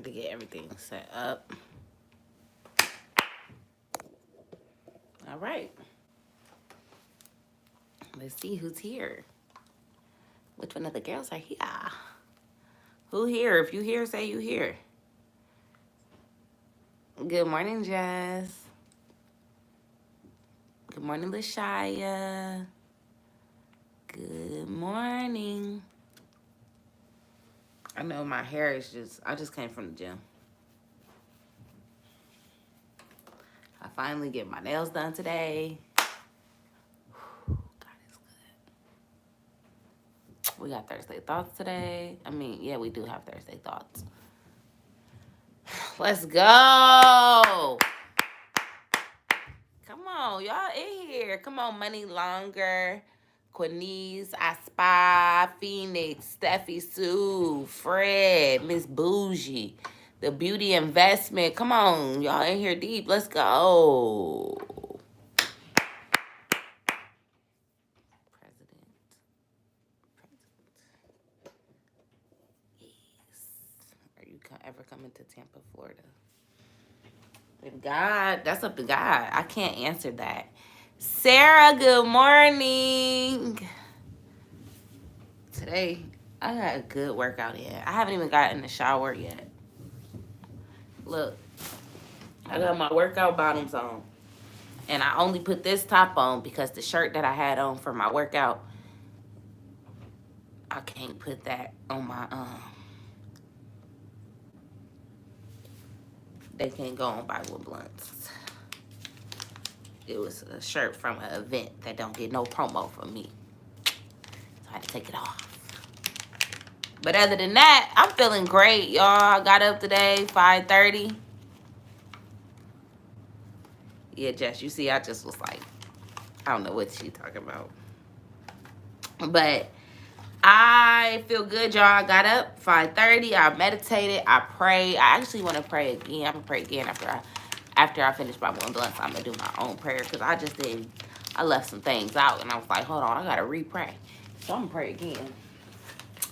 to get everything set up. All right. Let's see who's here. Which one of the girls are here? Who here? If you here, say you here. Good morning, Jess. Good morning, Ny'Asia. Good morning. I know my hair is I just came from the gym. I finally get my nails done today. God is good. We got Thursday thoughts today. I mean, yeah, we do have Thursday thoughts. Let's go. Come on, y'all in here. Come on, Money Longer, Quinese, I Spy, Phoenix, Steffi Sue, Fred, Miss Bougie, The Beauty Investment. Come on, y'all in here deep. Let's go. President. Yes. Are you ever coming to Tampa, Florida? If God, that's up to God. I can't answer that. Sarah, good morning. Today, I got a good workout in. I haven't even gotten in the shower yet. Look, I got my workout bottoms on. And I only put this top on because the shirt that I had on for my workout, I can't put that on my, they can't go on Bible Blunts. It was a shirt from an event that don't get no promo from me. So I had to take it off. But other than that, I'm feeling great, y'all. I got up today, 5:30. Yeah, Jess, you see, I just was like, I don't know what she talking about. But I feel good, y'all. I got up 5:30. I meditated. I prayed. I actually want to pray again. I'm gonna pray again after I finish my one blunt. I'm gonna do my own prayer because I just didn't. I left some things out and I was like, hold on, I gotta re-pray. So I'm gonna pray again.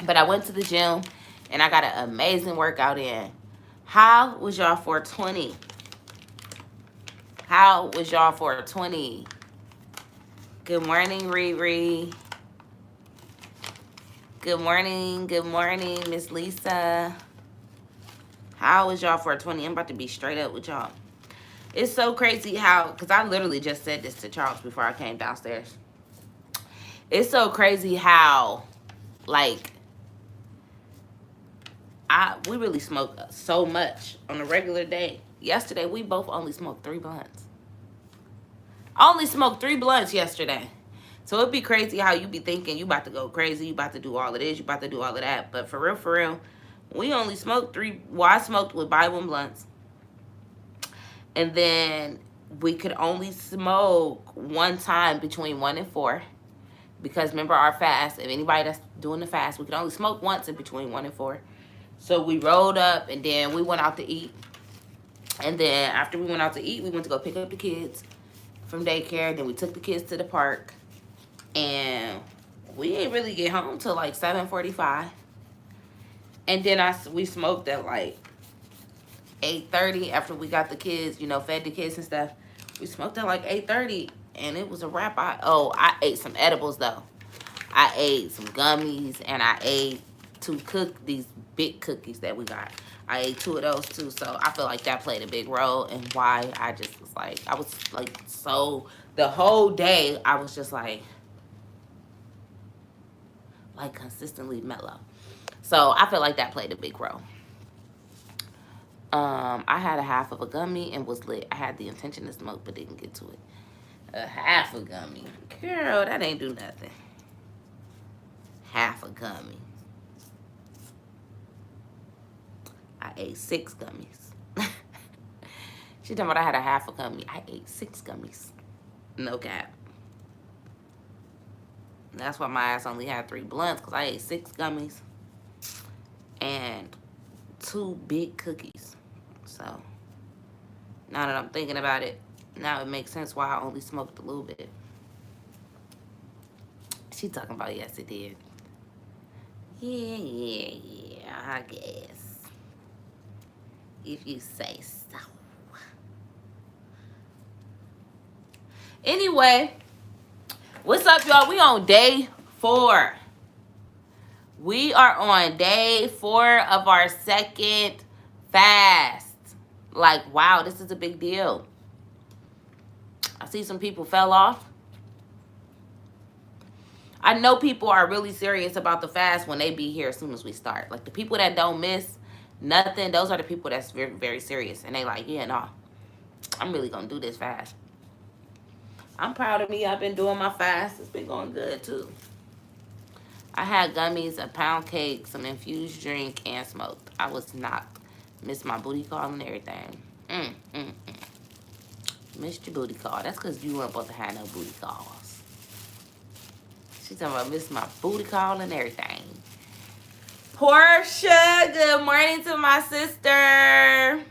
But I went to the gym and I got an amazing workout in. How was y'all 420? How was y'all 420? Good morning, Riri. Good morning, Miss Lisa. How was y'all 420? I'm about to be straight up with y'all. It's so crazy how, because I literally just said this to Charles before I came downstairs. It's so crazy how, like, we really smoke so much on a regular day. Yesterday, we both only smoked 3 blunts. I only smoked 3 blunts yesterday. So it'd be crazy how you be thinking you about to go crazy, you about to do all of this, you about to do all of that. But for real, we only smoked 3. Well, I smoked with Bible blunts. And then we could only smoke one time between 1 and 4. Because remember our fast, if anybody that's doing the fast, we could only smoke once in between 1 and 4. So we rolled up and then we went out to eat. And then after we went out to eat, we went to go pick up the kids from daycare. Then we took the kids to the park. And we didn't really get home till like 7:45. And then we smoked at like 8:30 after we got the kids, fed the kids and stuff. We smoked at like 8:30 and it was a wrap. I ate some edibles though. I ate some gummies and I ate these big cookies that we got. I ate 2 of those too. So I feel like that played a big role in why I just was like, so the whole day I was just like consistently mellow. So I feel like that played a big role. I had a half of a gummy and was lit. I had the intention to smoke but didn't get to it. A half a gummy. Girl, that ain't do nothing. Half a gummy. I ate 6 gummies. She talking about I had a half a gummy. I ate 6 gummies. No cap. That's why my ass only had 3 blunts, because I ate 6 gummies and 2 big cookies. So now that I'm thinking about it, now it makes sense why I only smoked a little bit. She talking about yes it did. Yeah, I guess. if you say so. Anyway, what's up, y'all? We on day 4. We are on day 4 of our second fast. Like, wow, this is a big deal. I see some people fell off. I know people are really serious about the fast when they be here as soon as we start. Like, the people that don't miss nothing, those are the people that's very, very serious. And they like, yeah, no, I'm really going to do this fast. I'm proud of me. I've been doing my fast. It's been going good, too. I had gummies, a pound cake, some infused drink, and smoked. I was knocked. Missed my booty call and everything. Missed your booty call. That's because you weren't supposed to have no booty calls. She's talking about missed my booty call and everything. Portia, good morning to my sister.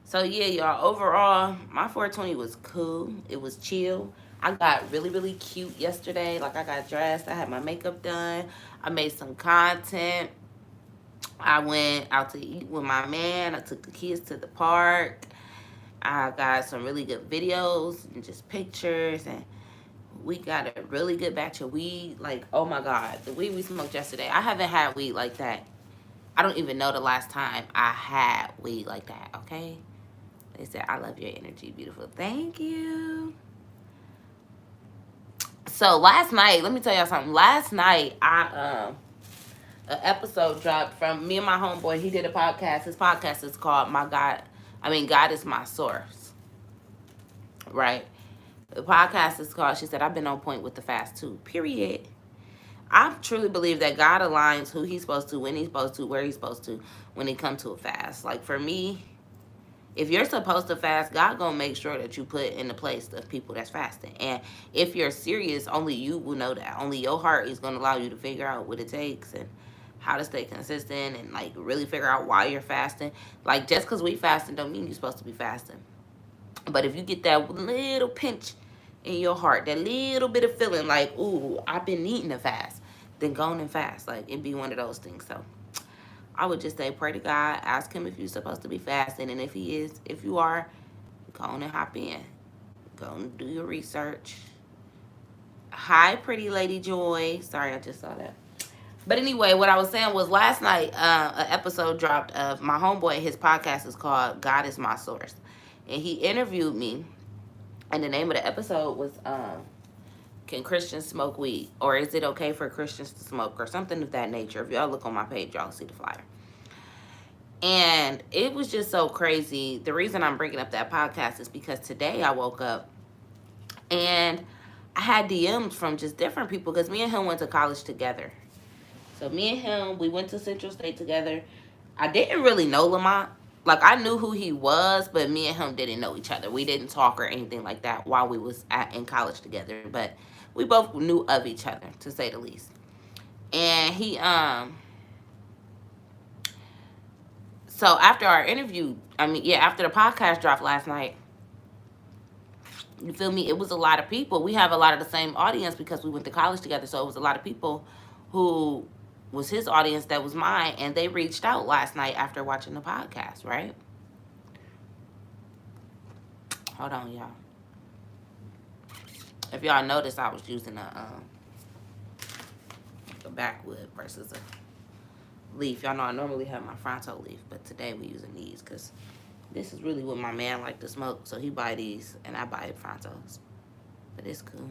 So, yeah, y'all, overall, my 420 was cool. It was chill. I got really, really cute yesterday. Like, I got dressed. I had my makeup done. I made some content. I went out to eat with my man. I took the kids to the park. I got some really good videos and just pictures. And we got a really good batch of weed. Like, oh, my God. The weed we smoked yesterday. I haven't had weed like that. I don't even know the last time I had weed like that, okay? They said, I love your energy, beautiful. Thank you. So last night, let me tell y'all something. Last night, an episode dropped from me and my homeboy. He did a podcast. His podcast is called God is My Source. Right? The podcast is called, she said, I've been on point with the fast too, period. I truly believe that God aligns who he's supposed to, when he's supposed to, where he's supposed to, when it comes to a fast. Like, for me, if you're supposed to fast, God gonna make sure that you put in the place of people that's fasting. And if you're serious, only you will know that. Only your heart is gonna allow you to figure out what it takes and how to stay consistent and, like, really figure out why you're fasting. Like, just because we fasting don't mean you're supposed to be fasting. But if you get that little pinch in your heart, that little bit of feeling like, ooh, I've been needing to fast, then go on and fast. Like, it'd be one of those things. So I would just say, pray to God, ask him if you're supposed to be fasting, and if he is, if you are, go on and hop in. Go and do your research. Hi, pretty lady Joy. Sorry, I just saw that. But anyway, what I was saying was last night, an episode dropped of my homeboy. His podcast is called God is My Source. And he interviewed me, and the name of the episode was, Can Christians Smoke Weed? Or is it okay for Christians to smoke? Or something of that nature. If y'all look on my page, y'all see the flyer. And it was just so crazy. The reason I'm bringing up that podcast is because today I woke up and I had DMs from just different people, because me and him went to college together. So me and him, we went to Central State together. I didn't really know Lamont. Like, I knew who he was, but me and him didn't know each other. We didn't talk or anything like that while we was in college together. But we both knew of each other, to say the least. And he, so after our interview, after the podcast dropped last night, you feel me? It was a lot of people. We have a lot of the same audience because we went to college together. So it was a lot of people who was his audience that was mine, and they reached out last night after watching the podcast, right? Hold on, y'all. If y'all noticed, I was using a backwood versus a leaf. Y'all know I normally have my fronto leaf, but today we using these because this is really what my man like to smoke. So he buy these, and I buy frontos. But it's cool.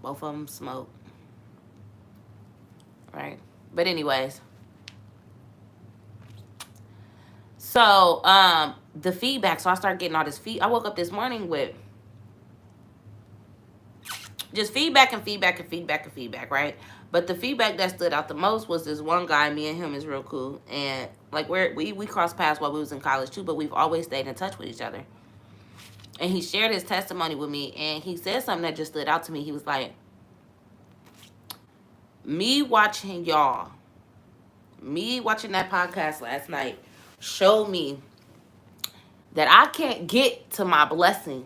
Both of them smoke. Right? But anyways. So, the feedback. So I started getting all this I woke up this morning with just feedback and feedback and feedback and feedback, right? But the feedback that stood out the most was this one guy. Me and him is real cool. And, like, we crossed paths while we was in college, too. But we've always stayed in touch with each other. And he shared his testimony with me. And he said something that just stood out to me. He was like, me watching that podcast last night showed me that I can't get to my blessing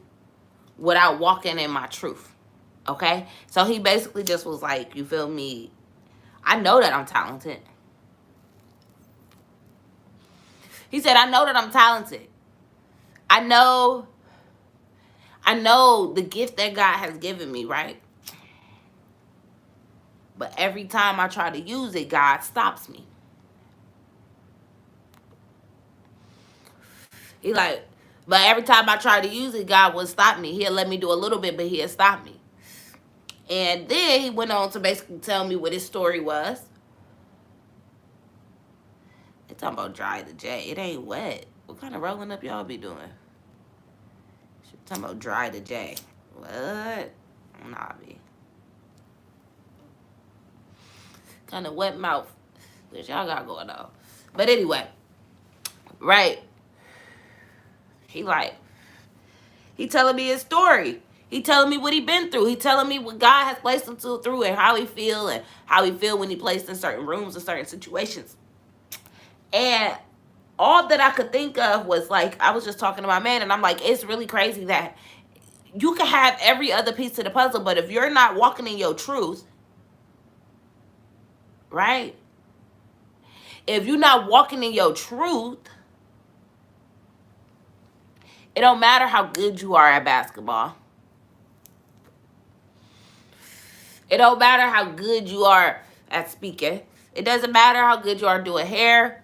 without walking in my truth. Okay? So he basically just was like, you feel me? I know that I'm talented. He said, I know that I'm talented. I know the gift that God has given me, right? But every time I try to use it, God stops me. He like, but every time I try to use it, God will stop me. He'll let me do a little bit, but he'll stop me. And then he went on to basically tell me what his story was. They talking about dry the J. It ain't wet. What kind of rolling up y'all be doing? She talking about dry the J. What? Nah, be. Kind of wet mouth that y'all got going on. But anyway, right. He telling me his story. He telling me what he been through. He telling me what God has placed him through and how he feel when he placed in certain rooms and certain situations. And all that I could think of was like, I was just talking to my man and I'm like, it's really crazy that you can have every other piece of the puzzle, but if you're not walking in your truth, right? If you're not walking in your truth, it don't matter how good you are at basketball. It don't matter how good you are at speaking. It doesn't matter how good you are doing hair,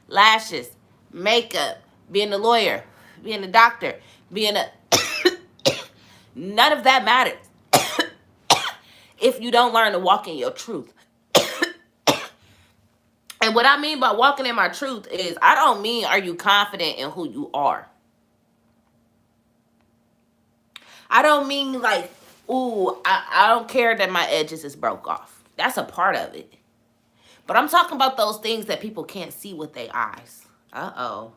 lashes, makeup, being a lawyer, being a doctor, being a... None of that matters if you don't learn to walk in your truth. And what I mean by walking in my truth is, I don't mean are you confident in who you are. I don't mean like, ooh, I don't care that my edges is broke off. That's a part of it. But I'm talking about those things that people can't see with their eyes. Uh-oh.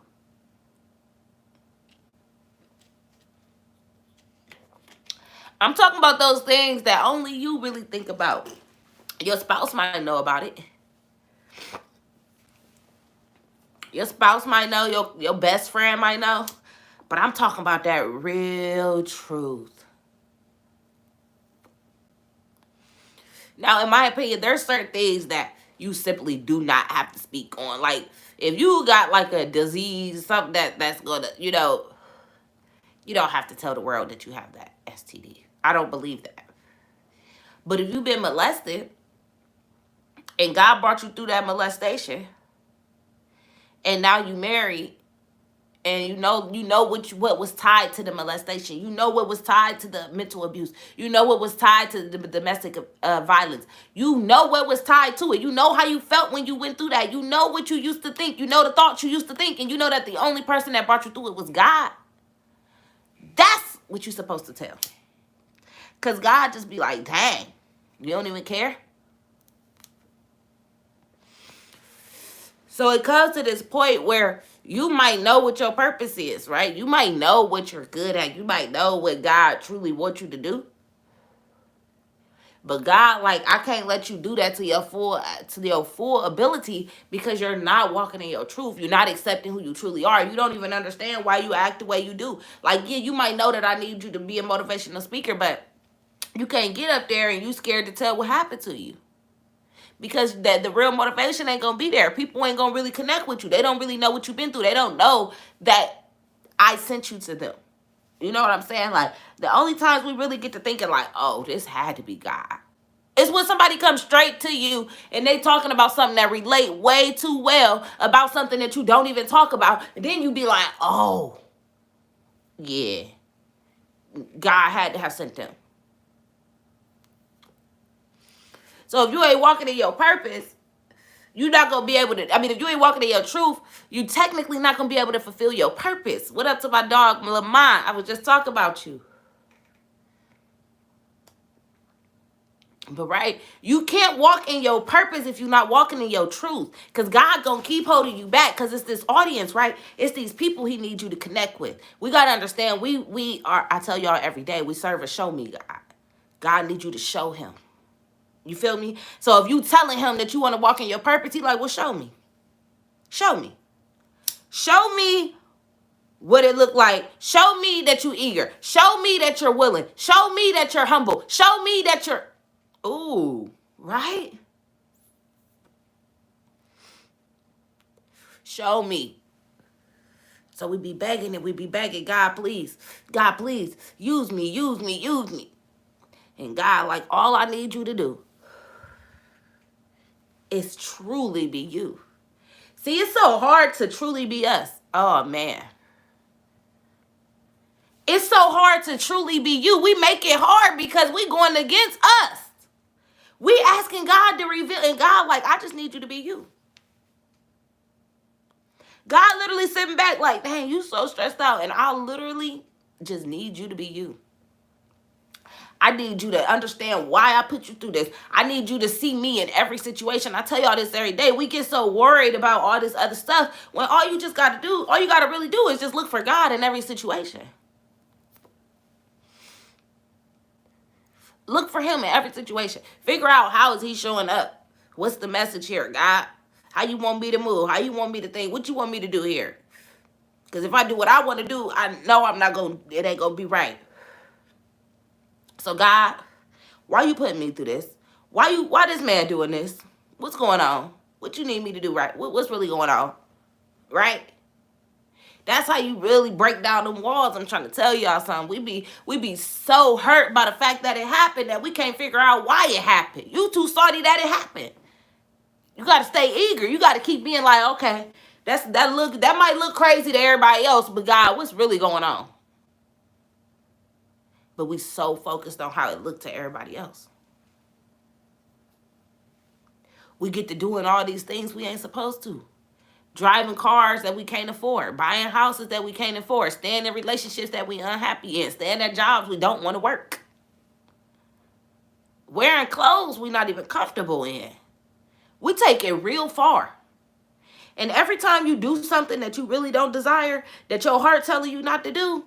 I'm talking about those things that only you really think about. Your spouse might know about it. Your spouse might know. Your best friend might know. But I'm talking about that real truth. Now, in my opinion, there's certain things that you simply do not have to speak on. Like, if you got like a disease, something that's gonna, you don't have to tell the world that you have that STD. I don't believe that. But if you've been molested and God brought you through that molestation, and now you married, and you know what was tied to the molestation. You know what was tied to the mental abuse. You know what was tied to the domestic violence. You know what was tied to it. You know how you felt when you went through that. You know what you used to think. You know the thoughts you used to think. And you know that the only person that brought you through it was God. That's what you're supposed to tell. Because God just be like, dang, you don't even care? So it comes to this point where you might know what your purpose is, right? You might know what you're good at. You might know what God truly wants you to do. But God, like, I can't let you do that to your full ability because you're not walking in your truth. You're not accepting who you truly are. You don't even understand why you act the way you do. Like, yeah, you might know that I need you to be a motivational speaker, but you can't get up there and you scared to tell what happened to you. Because the real motivation ain't going to be there. People ain't going to really connect with you. They don't really know what you've been through. They don't know that I sent you to them. You know what I'm saying? Like, the only times we really get to thinking like, oh, this had to be God. It's when somebody comes straight to you and they talking about something that relate way too well about something that you don't even talk about. And then you be like, oh, yeah, God had to have sent them. So if you ain't walking in your purpose, you're not going to be able to, if you ain't walking in your truth, you technically not going to be able to fulfill your purpose. What up to my dog, Lamont? I was just talking about you. But right, you can't walk in your purpose if you're not walking in your truth. Because God going to keep holding you back because it's this audience, right? It's these people he needs you to connect with. We got to understand, we are, I tell y'all every day, we serve a show me God. God needs you to show him. You feel me? So if you telling him that you want to walk in your purpose, he like, well, show me. Show me. Show me what it look like. Show me that you eager. Show me that you're willing. Show me that you're humble. Show me that you're... Ooh, right? Show me. So we be begging and we be begging, God, please, use me, use me, use me. And God, like, all I need you to do is truly be you. See, it's so hard to truly be us. Oh, man. It's so hard to truly be you. We make it hard because we going against us. We asking God to reveal, and God, like, I just need you to be you. God literally sitting back like, dang, you so stressed out, and I literally just need you to be you. I need you to understand why I put you through this. I need you to see me in every situation. I tell y'all this every day. We get so worried about all this other stuff when all you got to really do is just look for God in every situation. Look for him in every situation. Figure out how is he showing up. What's the message here, God? How you want me to move? How you want me to think? What you want me to do here? Because if I do what I want to do, I know it ain't going to be right. So God, why you putting me through this? Why this man doing this? What's going on? What you need me to do, right? What's really going on? Right? That's how you really break down them walls. I'm trying to tell y'all something. We be so hurt by the fact that it happened that we can't figure out why it happened. You too salty that it happened. You got to stay eager. You got to keep being like, okay, that might look crazy to everybody else, but God, what's really going on? But we so focused on how it looked to everybody else. We get to doing all these things we ain't supposed to. Driving cars that we can't afford. Buying houses that we can't afford. Staying in relationships that we unhappy in. Staying at jobs we don't want to work. Wearing clothes we not even comfortable in. We take it real far. And every time you do something that you really don't desire, that your heart telling you not to do,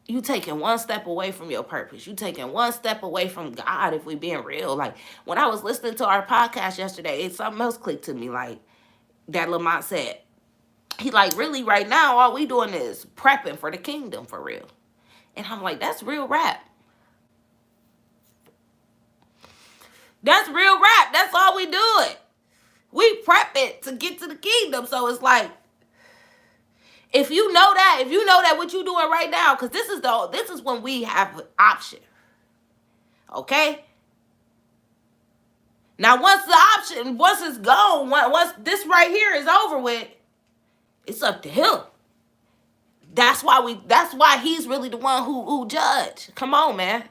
you taking one step away from your purpose. You taking one step away from God, if we being real. Like, when I was listening to our podcast yesterday, something else clicked to me. Like, that Lamont said, he like, really right now, all we doing is prepping for the kingdom for real. And I'm like, that's real rap. That's real rap. That's all we doing. We prepping to get to the kingdom. So it's like, if you know that what you doing right now, because this is when we have an option. Okay? Now once it's gone, once this right here is over with, it's up to him. That's why he's really the one who judge. Come on, man.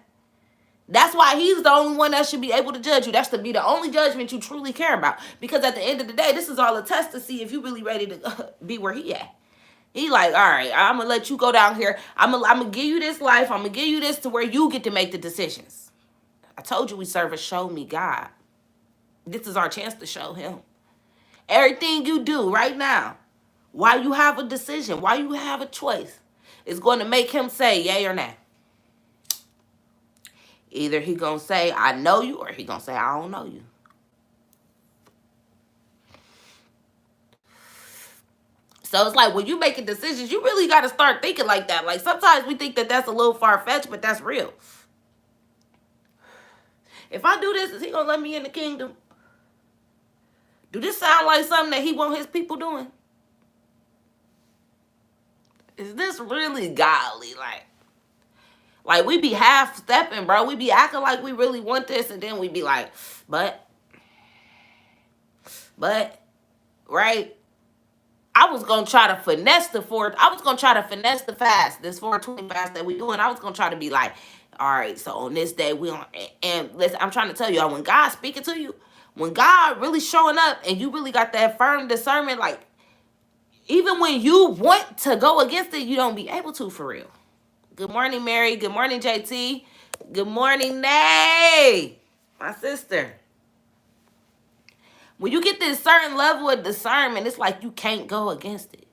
That's why he's the only one that should be able to judge you. That's to be the only judgment you truly care about. Because at the end of the day, this is all a test to see if you really ready to be where he at. He like, all right, I'm going to let you go down here. I'm going to give you this life. I'm going to give you this to where you get to make the decisions. I told you we serve a show me God. This is our chance to show him. Everything you do right now, why you have a decision, why you have a choice, is going to make him say yay or nay. Either he going to say, I know you, or he going to say, I don't know you. So it's like when you making decisions, you really got to start thinking like that. Like sometimes we think that that's a little far-fetched, but that's real. If I do this, is he going to let me in the kingdom? Do this sound like something that he want his people doing? Is this really godly? Like we be half-stepping, bro. We be acting like we really want this, and then we be like, but, right? I was going to try to finesse the fast, this 420 fast that we doing. I was going to try to be like, all right, so on this day, and listen, I'm trying to tell y'all, when God's speaking to you, when God really showing up and you really got that firm discernment, like, even when you want to go against it, you don't be able to for real. Good morning, Mary. Good morning, JT. Good morning, Nay, my sister. When you get this certain level of discernment, it's like you can't go against it.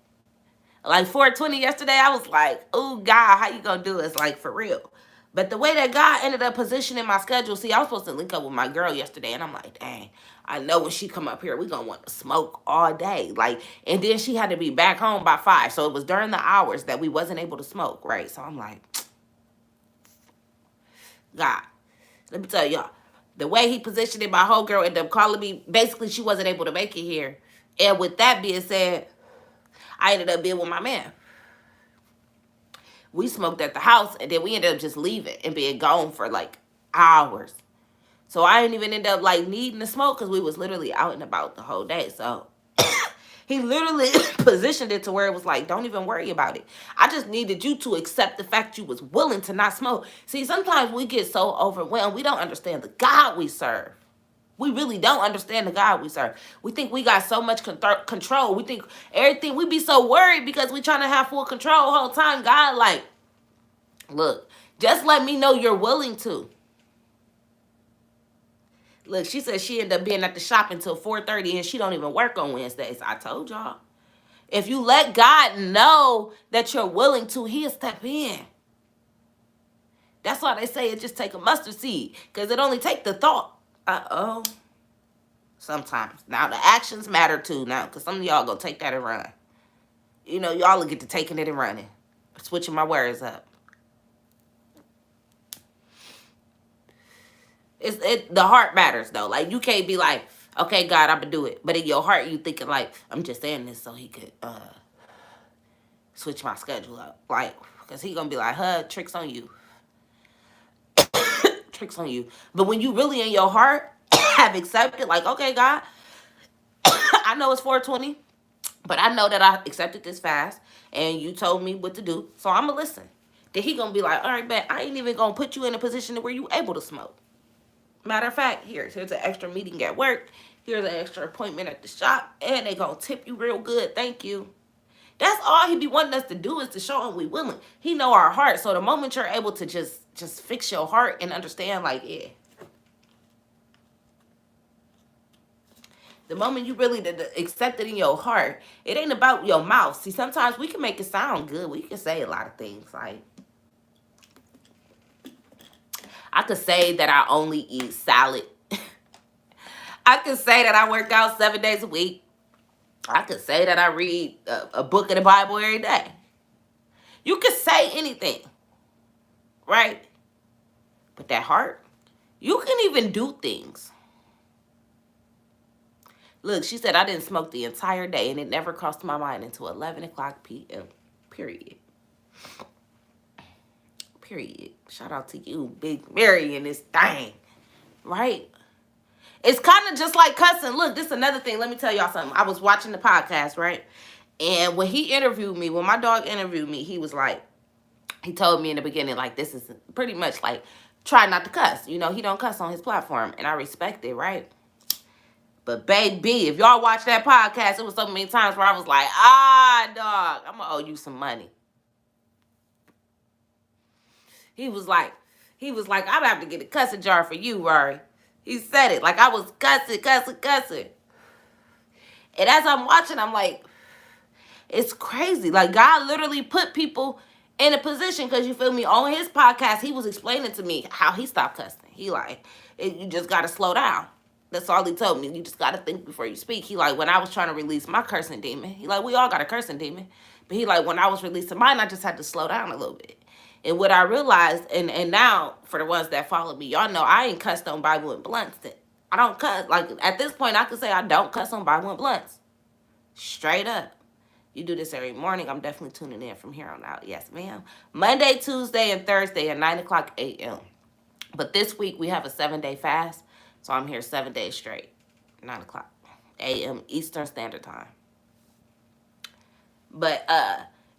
Like 420 yesterday, I was like, oh, God, how you going to do this? Like, for real. But the way that God ended up positioning my schedule, see, I was supposed to link up with my girl yesterday, and I'm like, dang, I know when she come up here, we going to want to smoke all day. Like, and then she had to be back home by 5, so it was during the hours that we wasn't able to smoke, right? So I'm like, God, let me tell y'all, the way he positioned it, my whole girl ended up calling me. Basically, she wasn't able to make it here. And with that being said, I ended up being with my man. We smoked at the house, and then we ended up just leaving and being gone for like hours. So I didn't even end up like needing to smoke because we was literally out and about the whole day. So he literally positioned it to where it was like, don't even worry about it. I just needed you to accept the fact you was willing to not smoke. See, sometimes we get so overwhelmed, we don't understand the God we serve. We really don't understand the God we serve. We think we got so much control. We think everything, we be so worried because we trying to have full control the whole time. God like, look, just let me know you're willing to. Look, she said she ended up being at the shop until 4:30 and she don't even work on Wednesdays. I told y'all. If you let God know that you're willing to, he'll step in. That's why they say it just take a mustard seed. Because it only take the thought. Uh-oh. Sometimes. Now, the actions matter too now. Because some of y'all gonna take that and run. You know, y'all will get to taking it and running. Switching my words up. The heart matters though. Like, you can't be like, okay, God, I'm gonna do it. But in your heart, you thinking like, I'm just saying this so he could switch my schedule up. Like, because he gonna be like, tricks on you. Tricks on you. But when you really in your heart have accepted, like, okay, God, I know it's 4:20, but I know that I accepted this fast and you told me what to do, so I'm gonna listen. Then he gonna be like, all right, bet I ain't even gonna put you in a position where you able to smoke. Matter of fact, here's an extra meeting at work. Here's an extra appointment at the shop. And they gonna tip you real good. Thank you. That's all he be wanting us to do, is to show him we willing. He know our heart. So the moment you're able to just fix your heart and understand, like, yeah. The moment you really accept it in your heart, it ain't about your mouth. See, sometimes we can make it sound good. We can say a lot of things. Like, I could say that I only eat salad. I could say that I work out 7 days a week. I could say that I read a book of the Bible every day. You could say anything, right? But that heart, you can even do things. Look, she said I didn't smoke the entire day and it never crossed my mind until 11 o'clock p.m. Period. Period. Shout out to you, Big Mary, and this thing, right? It's kind of just like cussing. Look, this is another thing. Let me tell y'all something. I was watching the podcast, right? And when he interviewed me, when my dog interviewed me, he was like, he told me in the beginning, like, this is pretty much like, try not to cuss. You know, he don't cuss on his platform. And I respect it, right? But baby, if y'all watch that podcast, it was so many times where I was like, dog, I'm going to owe you some money. He was like, I'm have to get a cussing jar for you, Rory. He said it like I was cussing. And as I'm watching, I'm like, it's crazy. Like, God literally put people in a position, because you feel me, on his podcast, he was explaining to me how he stopped cussing. He like, you just got to slow down. That's all he told me. You just got to think before you speak. He like, when I was trying to release my cursing demon, he like, we all got a cursing demon. But he like, when I was releasing mine, I just had to slow down a little bit. And what I realized, and now for the ones that follow me, y'all know I ain't cussed on Bible and blunts. I don't cuss. Like, at this point, I can say I don't cuss on Bible and blunts. Straight up. You do this every morning, I'm definitely tuning in from here on out. Yes, ma'am. Monday, Tuesday, and Thursday at 9 o'clock a.m. But this week, we have a 7-day fast. So I'm here 7 days straight. 9 o'clock a.m. Eastern Standard Time. But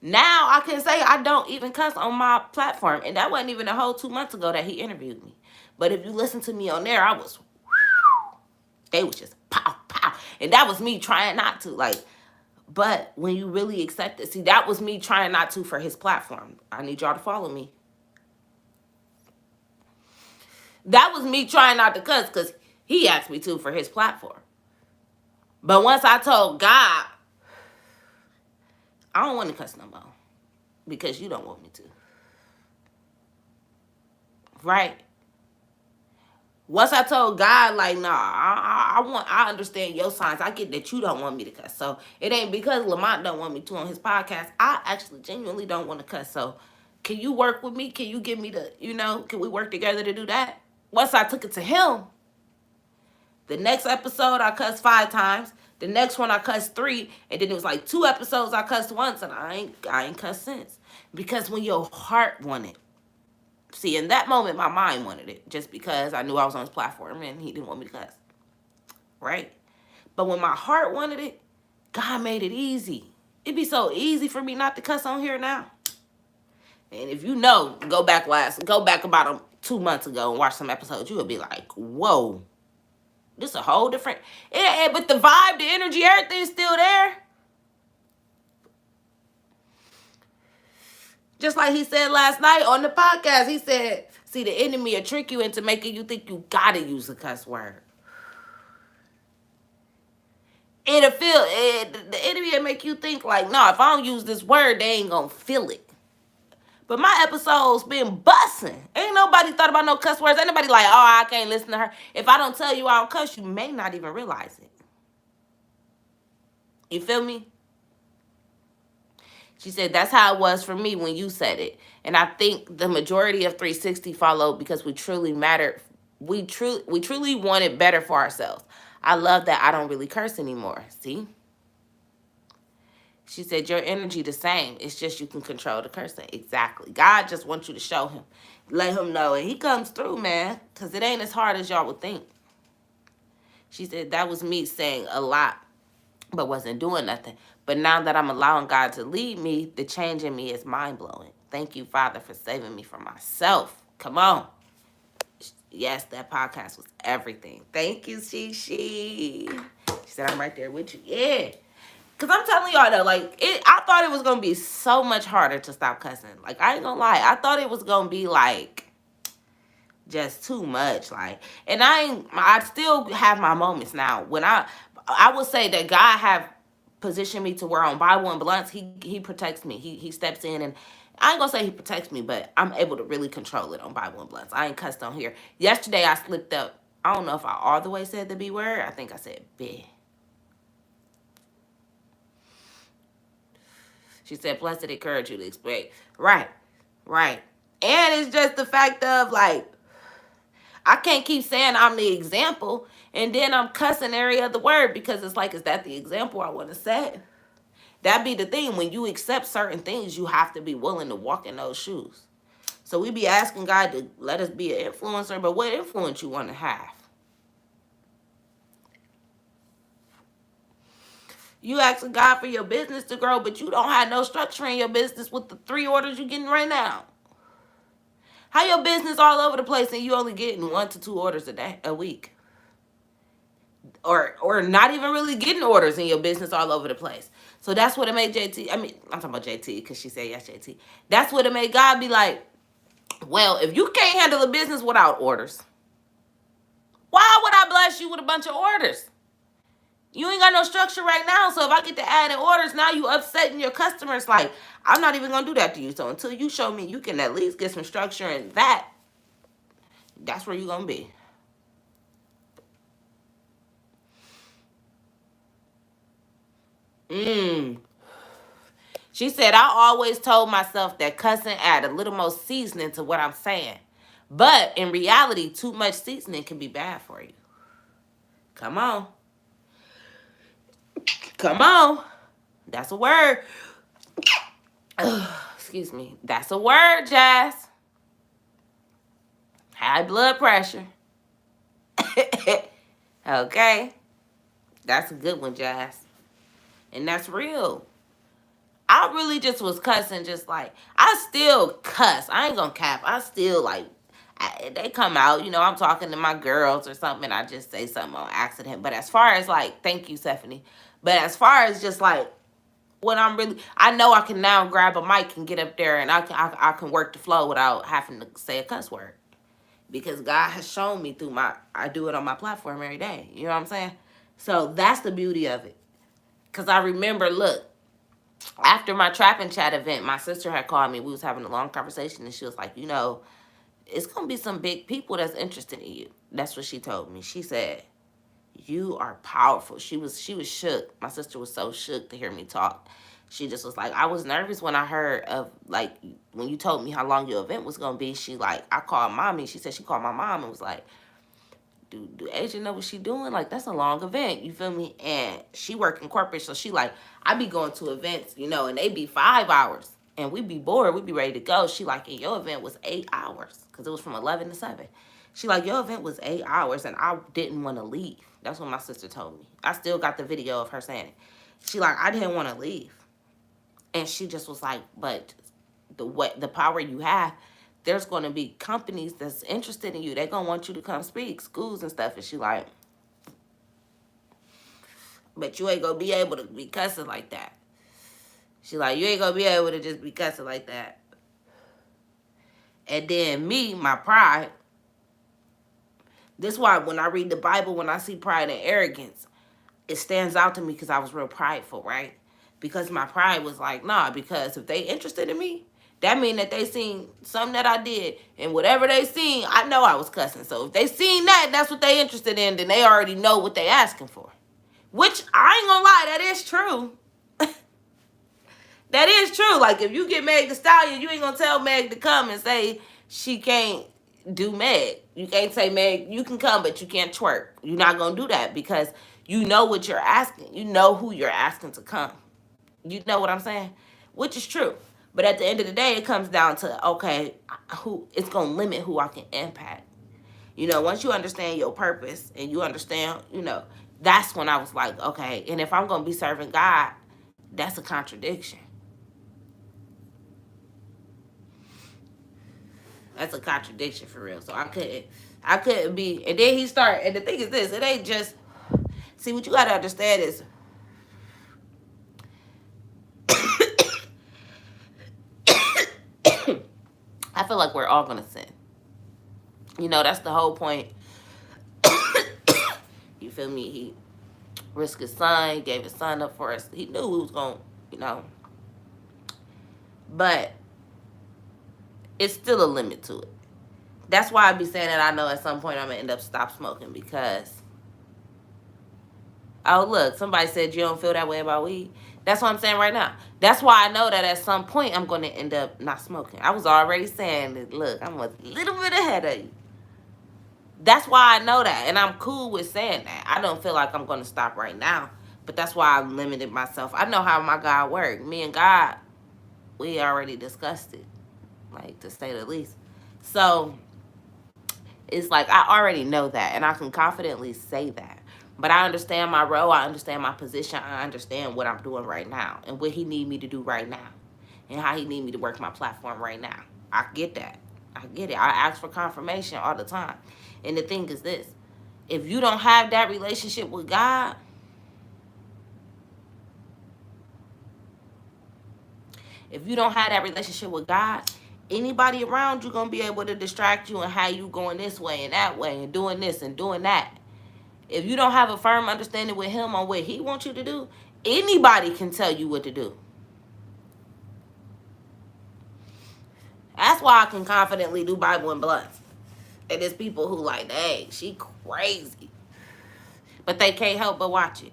now I can say I don't even cuss on my platform. And that wasn't even a whole 2 months ago that he interviewed me. But if you listen to me on there, I was, they was just pow, pow. And that was me trying not to. Like, but when you really accept it, see, that was me trying not to for his platform. I need y'all to follow me. That was me trying not to cuss because he asked me to for his platform. But once I told God, I don't want to cuss no more because you don't want me to. Right? Once I told God, like, nah, I understand your signs. I get that you don't want me to cuss. So it ain't because Lamont don't want me to on his podcast. I actually genuinely don't want to cuss. So can you work with me? Can you give me the, can we work together to do that? Once I took it to him, the next episode I cussed 5 times. The next one I cussed 3, and then it was like 2 episodes I cussed once, and I ain't cussed since. Because when your heart wanted, see, in that moment my mind wanted it, just because I knew I was on his platform and he didn't want me to cuss, right? But when my heart wanted it, God made it easy. It'd be so easy for me not to cuss on here now. And if you know, go back about 2 months ago and watch some episodes, you would be like, whoa, this is a whole different, but the vibe, the energy, everything's still there. Just like he said last night on the podcast, he said, see, the enemy will trick you into making you think you gotta use a cuss word. The enemy will make you think like, no, if I don't use this word, they ain't gonna feel it. But my episodes been busting. Ain't nobody thought about no cuss words. Ain't nobody like, oh, I can't listen to her. If I don't tell you I don't cuss, you may not even realize it. You feel me? She said, that's how it was for me when you said it. And I think the majority of 360 followed because we truly mattered. We truly wanted better for ourselves. I love that I don't really curse anymore. See? She said, your energy the same. It's just you can control the cursing. Exactly. God just wants you to show him. Let him know. And he comes through, man. Because it ain't as hard as y'all would think. She said, that was me saying a lot, but wasn't doing nothing. But now that I'm allowing God to lead me, the change in me is mind-blowing. Thank you, Father, for saving me from myself. Come on. Yes, that podcast was everything. Thank you, She. She said, I'm right there with you. Yeah. Because I'm telling y'all, though, like, I thought it was going to be so much harder to stop cussing. Like, I ain't going to lie. I thought it was going to be, like, just too much. Like, and I still have my moments now. When I will say that God have positioned me to where on Bible and Blunts, he protects me. He steps in, and I ain't going to say he protects me, but I'm able to really control it on Bible and Blunts. I ain't cussed on here. Yesterday, I slipped up. I don't know if I all the way said the B word. I think I said B. She said, plus it encouraged you to explain. Right. And it's just the fact of, like, I can't keep saying I'm the example, and then I'm cussing every other word because it's like, is that the example I want to set? That be the thing. When you accept certain things, you have to be willing to walk in those shoes. So we be asking God to let us be an influencer, but what influence you want to have? You asking God for your business to grow, but you don't have no structure in your business with the 3 orders you're getting right now. How your business all over the place and you only getting 1 to 2 orders a week? Or not even really getting orders in your business all over the place. So that's what it made JT. I mean, I'm talking about JT because she said yes, JT. That's what it made God be like, well, if you can't handle a business without orders, why would I bless you with a bunch of orders? You ain't got no structure right now, so if I get to add in orders, now you upsetting your customers. Like, I'm not even going to do that to you. So until you show me you can at least get some structure in that's where you're going to be. She said, I always told myself that cussing add a little more seasoning to what I'm saying. But in reality, too much seasoning can be bad for you. Come on. That's a word. Excuse me. That's a word, Jazz. High blood pressure. Okay. That's a good one, Jazz. And that's real. I really just was cussing, just like, I still cuss. I ain't gonna cap. I still, like, they come out, I'm talking to my girls or something, and I just say something on accident. But as far as, like, thank you, Stephanie. But as far as just, like, when I know I can now grab a mic and get up there and I can work the flow without having to say a cuss word. Because God has shown me I do it on my platform every day. You know what I'm saying? So that's the beauty of it. Because I remember, look, after my Trap and Chat event, my sister had called me. We was having a long conversation, and she was like, it's going to be some big people that's interested in you. That's what she told me. She said, you are powerful. She was shook. My sister was so shook to hear me talk. She just was like, I was nervous when I heard of, like, when you told me how long your event was going to be. I called mommy. She said she called my mom and was like, do Asia know what she doing? Like, that's a long event. You feel me? And she work in corporate, so she like, I be going to events, you know, and they be 5 hours. And we be bored. We be ready to go. She like, and your event was 8 hours. Because it was from 11 to 7. She like, your event was 8 hours, and I didn't want to leave. That's what my sister told me. I still got the video of her saying it. She like, I didn't want to leave. And she just was like, but the power you have, there's going to be companies that's interested in you. They're going to want you to come speak, schools and stuff. And she like, but you ain't going to be able to be cussing like that. She like, you ain't going to be able to just be cussing like that. And then me, my pride. This is why when I read the Bible, when I see pride and arrogance, it stands out to me because I was real prideful, right? Because my pride was like, nah, because if they interested in me, that mean that they seen something that I did, and whatever they seen, I know I was cussing. So if they seen that, that's what they interested in, then they already know what they asking for. Which, I ain't gonna lie, that is true. That is true. Like, if you get Meg Thee Stallion, you ain't gonna tell Meg to come and say she can't do Meg. You can't say, Meg, you can come, but you can't twerk. You're not gonna do that because you know what you're asking. You know who you're asking to come. You know what I'm saying? Which is true. But at the end of the day, it comes down to, okay, who it's going to limit who I can impact. You know, once you understand your purpose and you understand, you know, that's when I was like, okay, and if I'm going to be serving God, that's a contradiction. That's a contradiction for real. So I couldn't be, and then he started, and the thing is this, it ain't just, see, what you got to understand is, I feel like we're all going to sin. You know, that's the whole point. You feel me? He risked his son, he gave his son up for us. He knew he was going to, you know. But it's still a limit to it. That's why I be saying that I know at some point I'm going to end up stop smoking because, oh, look, somebody said you don't feel that way about weed. That's what I'm saying right now. That's why I know that at some point I'm going to end up not smoking. I was already saying that, look, I'm a little bit ahead of you. That's why I know that, and I'm cool with saying that. I don't feel like I'm going to stop right now, but that's why I limited myself. I know how my God works. Me and God, we already discussed it, like, to say the least. So it's like I already know that, and I can confidently say that. But I understand my role. I understand my position. I understand what I'm doing right now and what he need me to do right now and how he need me to work my platform right now. I get that. I get it. I ask for confirmation all the time. And the thing is this. If you don't have that relationship with God, if you don't have that relationship with God, anybody around you going to be able to distract you and have you going this way and that way and doing this and doing that. If you don't have a firm understanding with him on what he wants you to do, anybody can tell you what to do. That's why I can confidently do Bible and blunts. And there's people who like, dang, she crazy. But they can't help but watch it.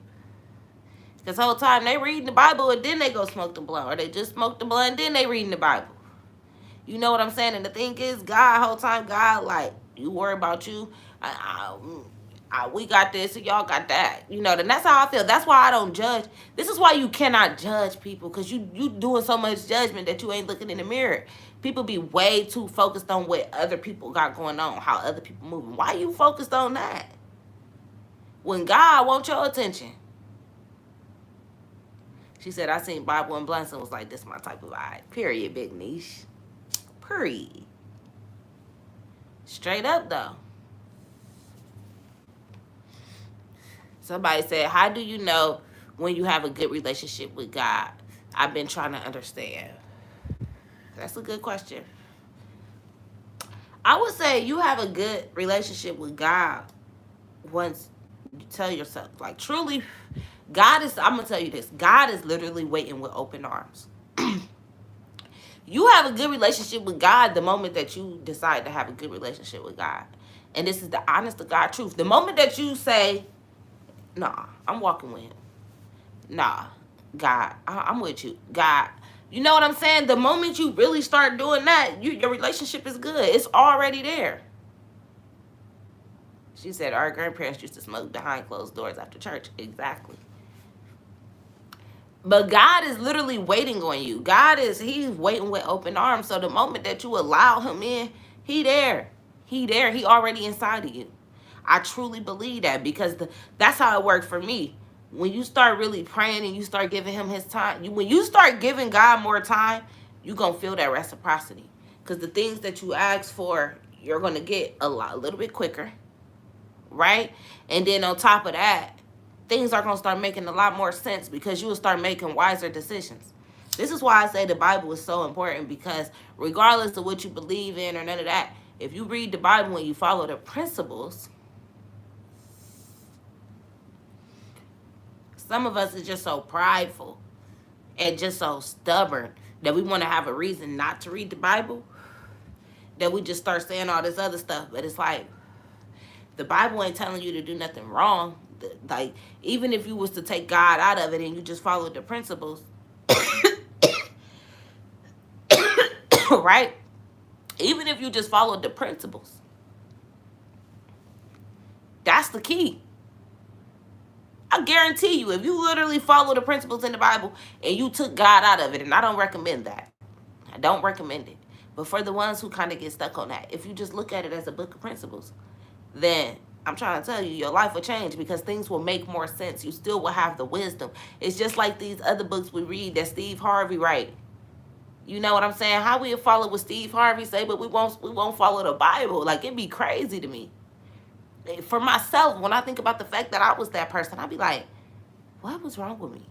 Because the whole time they reading the Bible and then they go smoke the blunt. Or they just smoke the blunt and then they reading the Bible. You know what I'm saying? And the thing is, God, whole time, God, like, you worry about you. We got this and y'all got that. You know, and that's how I feel. That's why I don't judge. This is why you cannot judge people, because you doing so much judgment that you ain't looking in the mirror. People be way too focused on what other people got going on, how other people moving. Why you focused on that? When God wants your attention. She said, I seen Bible and blunts and was like, this is my type of vibe. Period, big niche. Period. Straight up, though. Somebody said, how do you know when you have a good relationship with God? I've been trying to understand. That's a good question. I would say you have a good relationship with God once you tell yourself, like, truly, God is, I'm going to tell you this, God is literally waiting with open arms. You have a good relationship with God the moment that you decide to have a good relationship with God. And this is the honest to God truth. The moment that you say, nah, I'm walking with him. Nah, God, I'm with you. God, you know what I'm saying? The moment you really start doing that, your relationship is good. It's already there. She said our grandparents used to smoke behind closed doors after church. Exactly. But God is literally waiting on you. He's waiting with open arms. So the moment that you allow him in, he there. He there. He already inside of you. I truly believe that because that's how it worked for me. When you start really praying and you start giving him his time, when you start giving God more time, you're going to feel that reciprocity. Because the things that you ask for, you're going to get a little bit quicker. Right? And then on top of that, things are going to start making a lot more sense because you will start making wiser decisions. This is why I say the Bible is so important, because regardless of what you believe in or none of that, if you read the Bible and you follow the principles, some of us is just so prideful and just so stubborn that we want to have a reason not to read the Bible, that we just start saying all this other stuff. But it's like, the Bible ain't telling you to do nothing wrong. Like, even if you was to take God out of it and you just followed the principles, right? Even if you just followed the principles, that's the key. I guarantee you, if you literally follow the principles in the Bible and you took God out of it, and I don't recommend that. I don't recommend it. But for the ones who kind of get stuck on that, if you just look at it as a book of principles, then I'm trying to tell you, your life will change because things will make more sense. You still will have the wisdom. It's just like these other books we read that Steve Harvey write. You know what I'm saying? How we follow what Steve Harvey say, but we won't follow the Bible. Like, it'd be crazy to me. For myself, when I think about the fact that I was that person, I'd be like, what was wrong with me?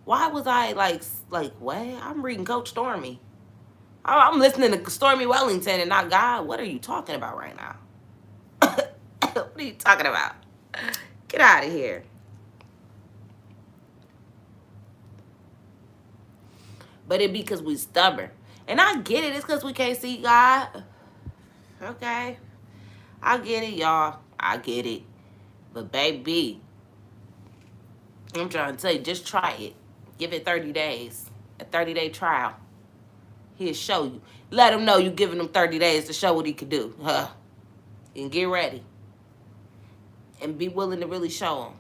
Why was I like what? I'm reading Coach Stormy. I'm listening to Stormy Wellington and not God. What are you talking about right now? What are you talking about? Get out of here. But it be because we stubborn. And I get it. It's because we can't see God. Okay. I get it, y'all. I get it. But baby, I'm trying to tell you, just try it. Give it 30 days. A 30-day trial. He'll show you. Let him know you're giving him 30 days to show what he can do. And get ready. And be willing to really show him.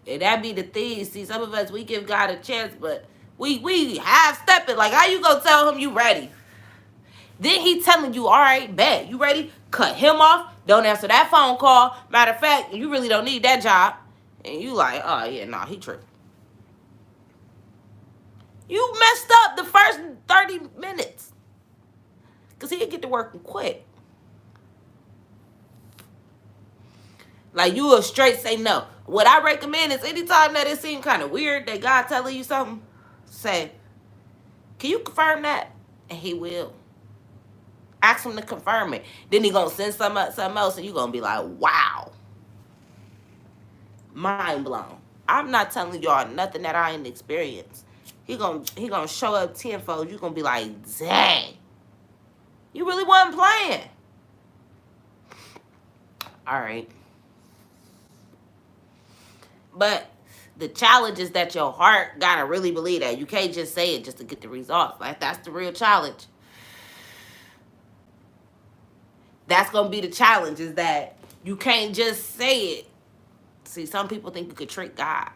And that be the thing. See, some of us, we give God a chance, but we half-step it. Like, how you gonna tell him you ready? Then he telling you, all right, bet, you ready? Cut him off. Don't answer that phone call. Matter of fact, you really don't need that job. And you like, oh, yeah, nah, he tripping. You messed up the first 30 minutes. Because he'll get to work and quit. Like, you will straight say no. What I recommend is anytime that it seems kind of weird that God telling you something, say, can you confirm that? And he will. Ask him to confirm it. Then he gonna send something else, and you gonna be like, wow. Mind blown. I'm not telling y'all nothing that I ain't experienced. He gonna show up tenfold. You gonna be like, dang. You really wasn't playing. All right. But the challenge is that your heart gotta really believe that. You can't just say it just to get the results. Like, that's the real challenge. That's going to be the challenge, is that you can't just say it. See, some people think you could trick God.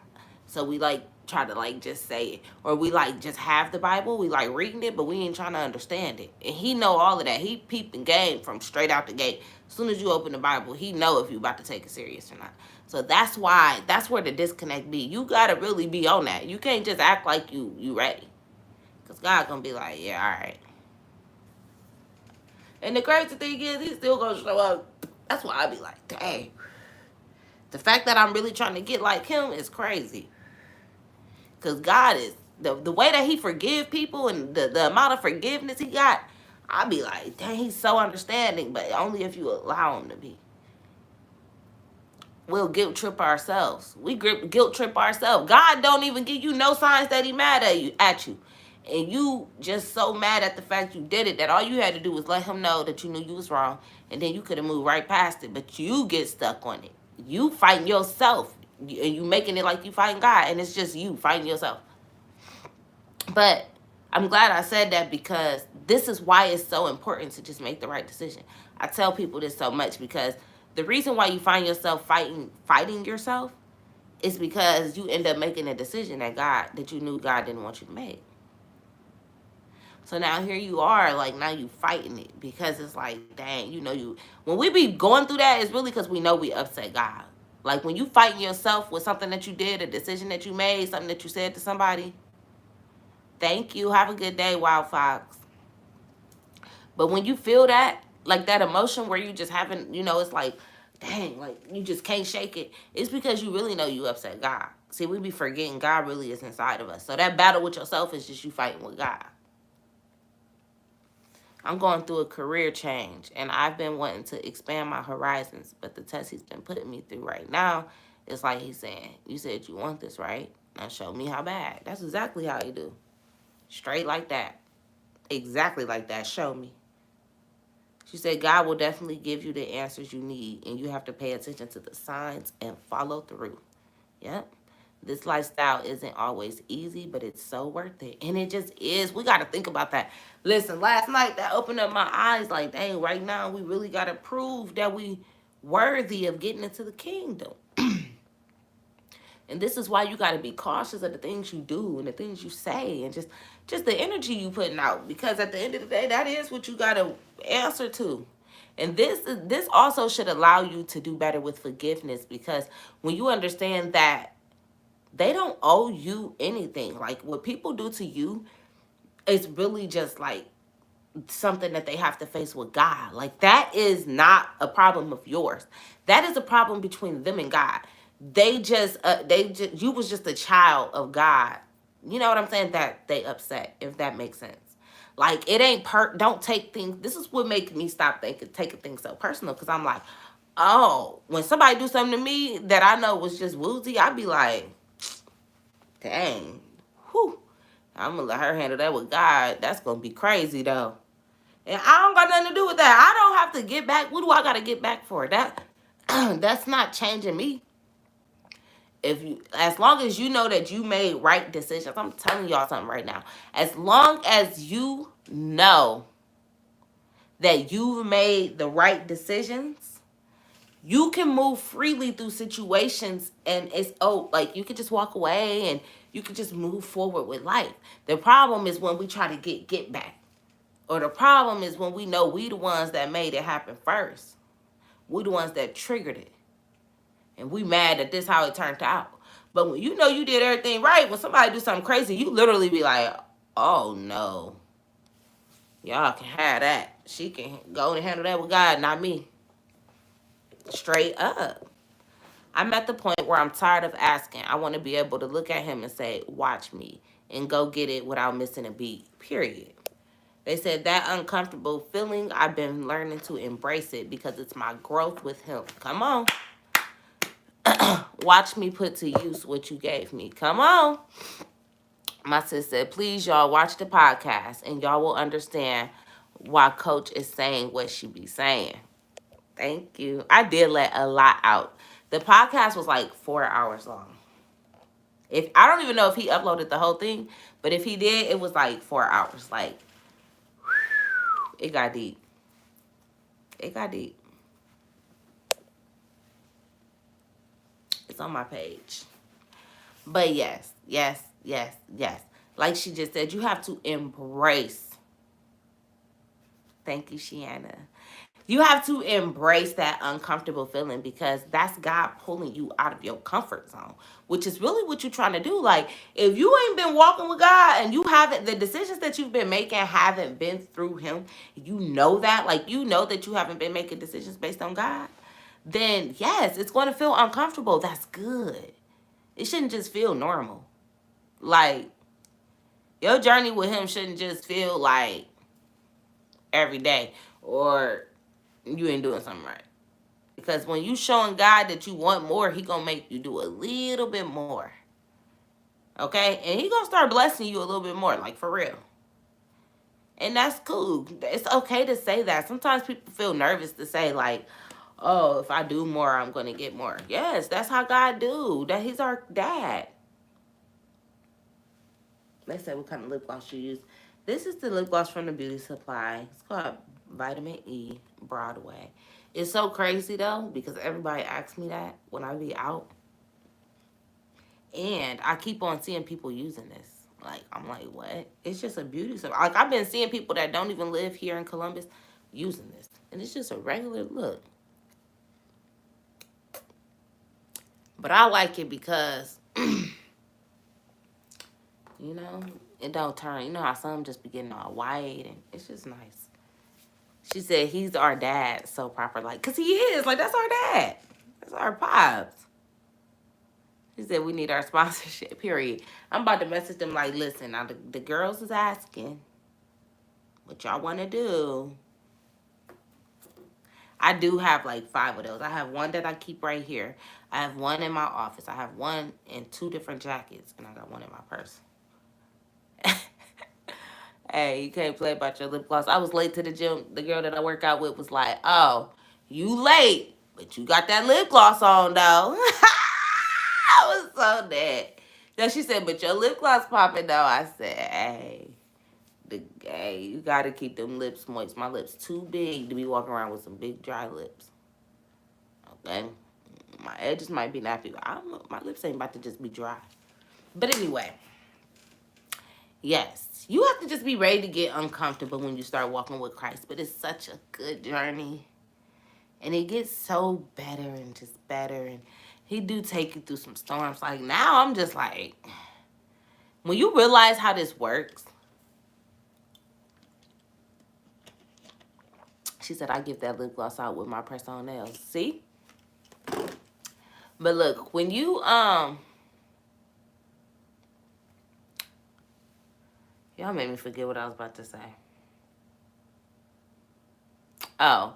So we like try to like just say it. Or we like just have the Bible. We like reading it, but we ain't trying to understand it. And he know all of that. He peeping game from straight out the gate. As soon as you open the Bible, he know if you about to take it serious or not. So that's where the disconnect be. You got to really be on that. You can't just act like you ready. Because God going to be like, yeah, all right. And the crazy thing is, he's still going to show up. That's why I be like, dang. The fact that I'm really trying to get like him is crazy. Because God is, the way that he forgive people and the amount of forgiveness he got, I be like, dang, he's so understanding. But only if you allow him to be. We'll guilt trip ourselves. We guilt trip ourselves. God don't even give you no signs that he mad at you. And you just so mad at the fact you did it that all you had to do was let him know that you knew you was wrong. And then you could have moved right past it. But you get stuck on it. You fighting yourself. And you making it like you fighting God. And it's just you fighting yourself. But I'm glad I said that because this is why it's so important to just make the right decision. I tell people this so much because the reason why you find yourself fighting yourself is because you end up making a decision that you knew God didn't want you to make. So now here you are, like now you fighting it because it's like, dang, when we be going through that, it's really because we know we upset God. Like when you fighting yourself with something that you did, a decision that you made, something that you said to somebody, thank you, have a good day, Wild Fox. But when you feel that, like that emotion where you just haven't, it's like, dang, like you just can't shake it. It's because you really know you upset God. See, we be forgetting God really is inside of us. So that battle with yourself is just you fighting with God. I'm going through a career change and I've been wanting to expand my horizons, but the test he's been putting me through right now is like he's saying, you said you want this, right? Now show me how bad. That's exactly how he do. Straight like that. Exactly like that. Show me. She said, God will definitely give you the answers you need, and you have to pay attention to the signs and follow through. Yep. This lifestyle isn't always easy, but it's so worth it. And it just is. We got to think about that. Listen, last night that opened up my eyes like, dang, right now we really got to prove that we worthy of getting into the kingdom. And this is why you got to be cautious of the things you do and the things you say and just the energy you putting out. Because at the end of the day, that is what you got to answer to. And this also should allow you to do better with forgiveness, because when you understand that they don't owe you anything. Like what people do to you is really just like something that they have to face with God. Like that is not a problem of yours. That is a problem between them and God. You was just a child of God. You know what I'm saying? That they upset, if that makes sense. Like it ain't don't take things. This is what makes me stop taking things so personal, because I'm like, oh, when somebody do something to me that I know was just woozy, I'd be like, dang, whew, I'm gonna let her handle that with God. That's gonna be crazy though. And I don't got nothing to do with that. I don't have to get back. What do I gotta get back for? That's not changing me. As long as you know that you made right decisions, I'm telling y'all something right now. As long as you know that you've made the right decisions, you can move freely through situations, and like you could just walk away and you could just move forward with life. The problem is when we try to get back. Or the problem is when we know we the ones that made it happen first. We the ones that triggered it. And we mad that this how it turned out. But when you know you did everything right, when somebody do something crazy, you literally be like, oh no. Y'all can have that. She can go and handle that with God, not me. Straight up. I'm at the point where I'm tired of asking. I want to be able to look at him and say, watch me, and go get it without missing a beat, period. They said that uncomfortable feeling, I've been learning to embrace it because it's my growth with him. Come on. Watch me put to use what you gave me. Come on. My sis said, please, y'all, watch the podcast and y'all will understand why Coach is saying what she be saying. Thank you. I did let a lot out. The podcast was like 4 hours long. I don't even know if he uploaded the whole thing, but if he did, it was like 4 hours. Like, it got deep. It got deep. It's on my page. But yes. Like she just said, you have to embrace. Thank you, Shiana. You have to embrace that uncomfortable feeling, because that's God pulling you out of your comfort zone, which is really what you're trying to do. Like, if you ain't been walking with God and the decisions that you've been making haven't been through him, you know that, like, you know that you haven't been making decisions based on God, then yes, it's going to feel uncomfortable. That's good. It shouldn't just feel normal. Like, your journey with him shouldn't just feel like every day or you ain't doing something right. Because when you showing God that you want more, he gonna make you do a little bit more. Okay? And he gonna start blessing you a little bit more, like for real. And that's cool. It's okay to say that. Sometimes people feel nervous to say, like, oh, if I do more, I'm gonna get more. Yes, that's how God do. That he's our dad. They say what kind of lip gloss you use. This is the lip gloss from the beauty supply. It's called Vitamin E Broadway. It's so crazy though because everybody asks me that when I be out, and I keep on seeing people using this. Like I'm like, what? It's just a beauty supply. Like I've been seeing people that don't even live here in Columbus using this, and it's just a regular look. But I like it because you know, it don't turn. You know how some just be getting all white, and it's just nice. She said he's our dad, so proper, like, cause he is, like, that's our dad. That's our pops. She said we need our sponsorship. Period. I'm about to message them like, listen, now the girls is asking what y'all want to do. I do have like 5 of those. I have one that I keep right here. I have one in my office. I have one in 2 different jackets, and I got one in my purse. Hey, you can't play about your lip gloss. I was late to the gym. The girl that I work out with was like, oh, you late, but you got that lip gloss on, though. I was so dead. Then she said, but your lip gloss popping, though. I said, hey, you got to keep them lips moist. My lips too big to be walking around with some big, dry lips. Okay? My edges might be nappy, but my lips ain't about to just be dry. But anyway. Yes, you have to just be ready to get uncomfortable when you start walking with Christ. But it's such a good journey. And it gets so better and just better. And he do take you through some storms. Like now I'm just like, when you realize how this works. She said, I give that lip gloss out with my press-on nails. See? But look, when you, y'all made me forget what I was about to say. Oh.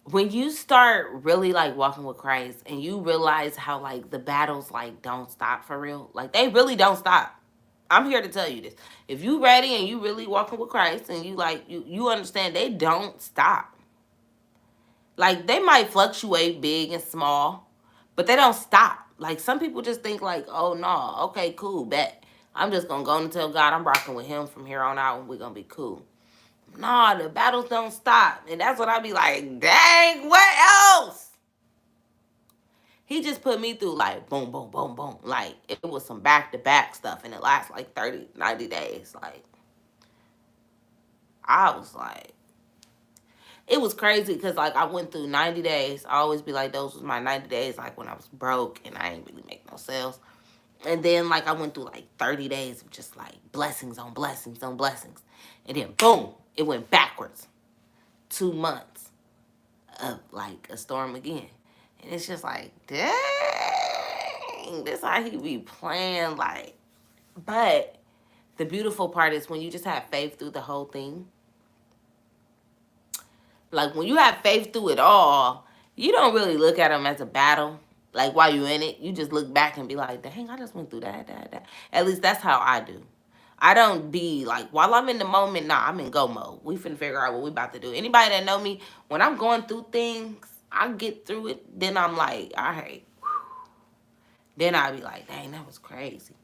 When you start really like walking with Christ and you realize how like the battles like don't stop for real, like they really don't stop. I'm here to tell you this. If you ready and you really walking with Christ and you like you understand they don't stop. Like they might fluctuate big and small, but they don't stop. Like some people just think like, oh no, okay, cool, bet. I'm just gonna go and tell God I'm rocking with him from here on out and we're gonna be cool. Nah, the battles don't stop. And that's what I be like, dang, what else? He just put me through like boom, boom, boom, boom. Like it was some back-to-back stuff and it lasts like 30, 90 days. Like I was like, it was crazy because like I went through 90 days. I always be like, those was my 90 days like when I was broke and I ain't really make no sales. And then like I went through like 30 days of just like blessings on blessings on blessings. And then boom, it went backwards. 2 months of like a storm again. And it's just like, dang, this how he be playing like. But the beautiful part is when you just have faith through the whole thing. Like when you have faith through it all, you don't really look at them as a battle. Like while you're in it, you just look back and be like, dang, I just went through that. At least that's how I do. I don't be like, while I'm in the moment, nah, I'm in go mode. We finna figure out what we about to do. Anybody that know me, when I'm going through things, I get through it. Then I'm like, all right. Then I be like, dang, that was crazy.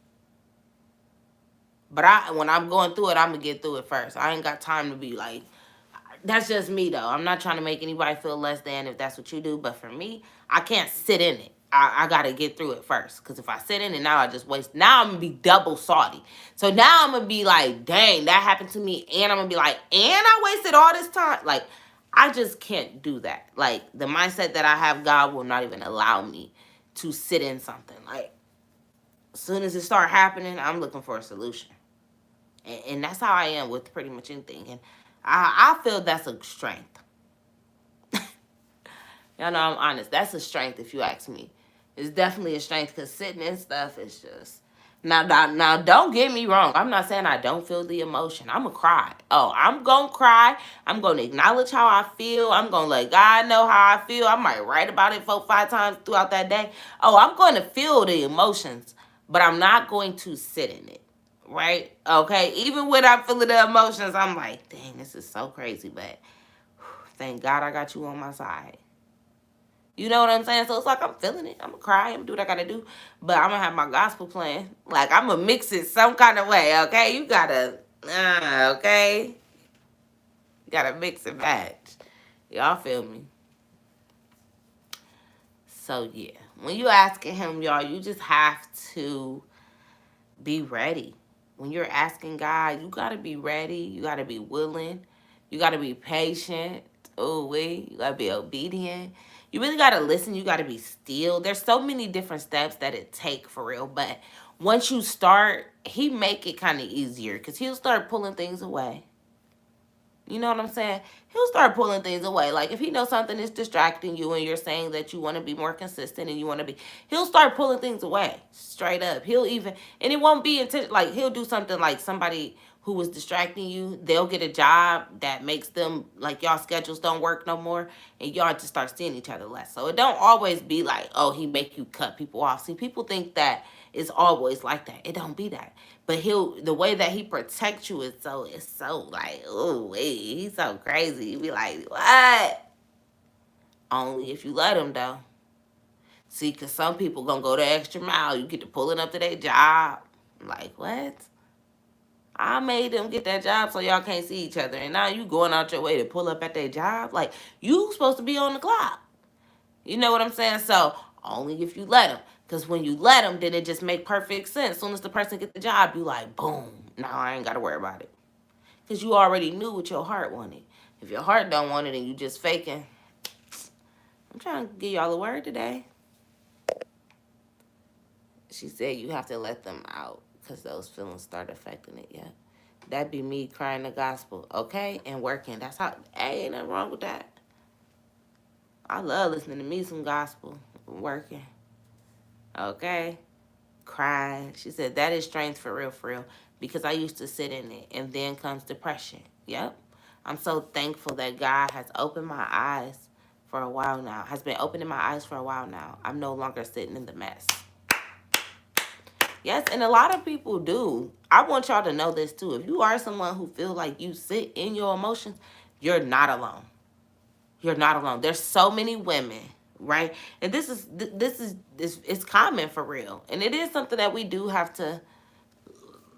But when I'm going through it, I'm going to get through it first. I ain't got time to be like, that's just me, though. I'm not trying to make anybody feel less than if that's what you do. But for me, I can't sit in it. I got to get through it first. Because if I sit in it now, I just waste. Now I'm going to be double salty. So now I'm going to be like, dang, that happened to me. And I'm going to be like, and I wasted all this time. Like, I just can't do that. Like, the mindset that I have, God will not even allow me to sit in something. Like, as soon as it start happening, I'm looking for a solution. And that's how I am with pretty much anything. And I feel that's a strength. Y'all know I'm honest. That's a strength if you ask me. It's definitely a strength because sitting in stuff is just... Now, don't get me wrong. I'm not saying I don't feel the emotion. I'm going to cry. Oh, I'm going to cry. I'm going to acknowledge how I feel. I'm going to let God know how I feel. I might write about it 4 or 5 times throughout that day. Oh, I'm going to feel the emotions, but I'm not going to sit in it. Right? Okay? Even when I'm feeling the emotions, I'm like, dang, this is so crazy. But thank God I got you on my side. You know what I'm saying? So it's like I'm feeling it. I'm gonna cry. I'm gonna do what I gotta do. But I'm gonna have my gospel playing. Like I'm gonna mix it some kind of way. Okay, you gotta. Okay, you gotta mix and match. Y'all feel me? So yeah, when you asking him, y'all, you just have to be ready. When you're asking God, you gotta be ready. You gotta be willing. You gotta be patient. Oh wait, you gotta be obedient. You really gotta listen. You gotta be still. There's so many different steps that it take for real. But once you start, he make it kind of easier because he'll start pulling things away. You know what I'm saying? He'll start pulling things away. Like if he knows something is distracting you and you're saying that you want to be more consistent and you want to be, he'll start pulling things away straight up. He'll even, and it won't be intentional. Like he'll do something like somebody who was distracting you, they'll get a job that makes them like y'all schedules don't work no more and y'all just start seeing each other less. So it don't always be like, oh, he make you cut people off. See, people think that it's always like that. It don't be that. But the way that he protects you is so like, oh wait, he's so crazy. You be like, what? Only if you let him though. See, cause some people gonna go the extra mile. You get to pulling up to their job. Like what? I made them get that job so y'all can't see each other, and now you going out your way to pull up at their job. Like you supposed to be on the clock. You know what I'm saying? So only if you let them. Because when you let them, then it just make perfect sense. As soon as the person get the job, you like, boom. Now I ain't got to worry about it. Because you already knew what your heart wanted. If your heart don't want it and you just faking, I'm trying to give y'all a word today. She said you have to let them out because those feelings start affecting it, yeah. That'd be me crying the gospel, okay? And working. That's how, hey, ain't nothing wrong with that. I love listening to me some gospel. Working. Okay? Crying. She said, that is strength for real, because I used to sit in it, and then comes depression. Yep. I'm so thankful that God has opened my eyes for a while now, has been opening my eyes for a while now. I'm no longer sitting in the mess. Yes, and a lot of people do. I want y'all to know this too. If you are someone who feel like you sit in your emotions, you're not alone. You're not alone. There's so many women, right? And this is it's common for real. And it is something that we do have to,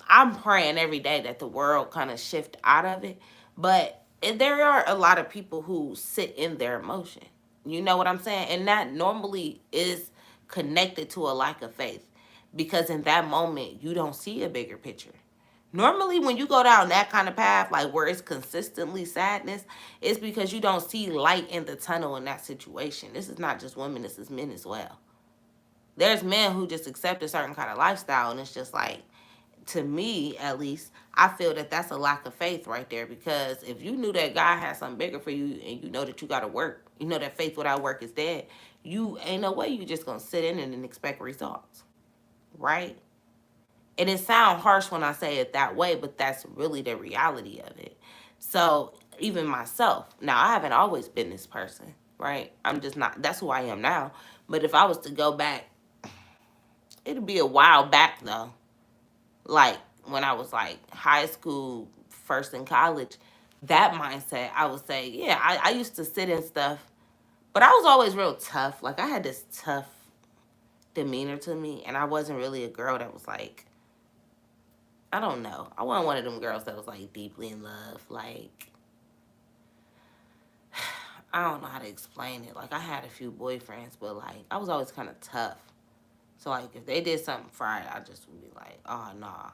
I'm praying every day that the world kind of shift out of it. But there are a lot of people who sit in their emotion. You know what I'm saying? And that normally is connected to a lack of faith. Because in that moment, you don't see a bigger picture. Normally, when you go down that kind of path, like where it's consistently sadness, it's because you don't see light in the tunnel in that situation. This is not just women, this is men as well. There's men who just accept a certain kind of lifestyle, and it's just like, to me at least, I feel that that's a lack of faith right there. Because if you knew that God had something bigger for you and you know that you got to work, you know that faith without work is dead, you ain't no way you just going to sit in it and expect results. Right? And it sounds harsh when I say it that way, but that's really the reality of it. So even myself, now I haven't always been this person, right? I'm just not, that's who I am now. But if I was to go back, it'd be a while back though. Like when I was like high school, first in college, that mindset, I would say, yeah, I used to sit in stuff, but I was always real tough. Like I had this tough demeanor to me, and I wasn't really a girl that was like, I don't know. I wasn't one of them girls that was like deeply in love. Like, I don't know how to explain it. Like, I had a few boyfriends, but like, I was always kind of tough. So like, if they did something fried, I just would be like, oh nah.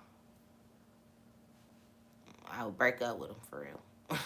I would break up with them for real.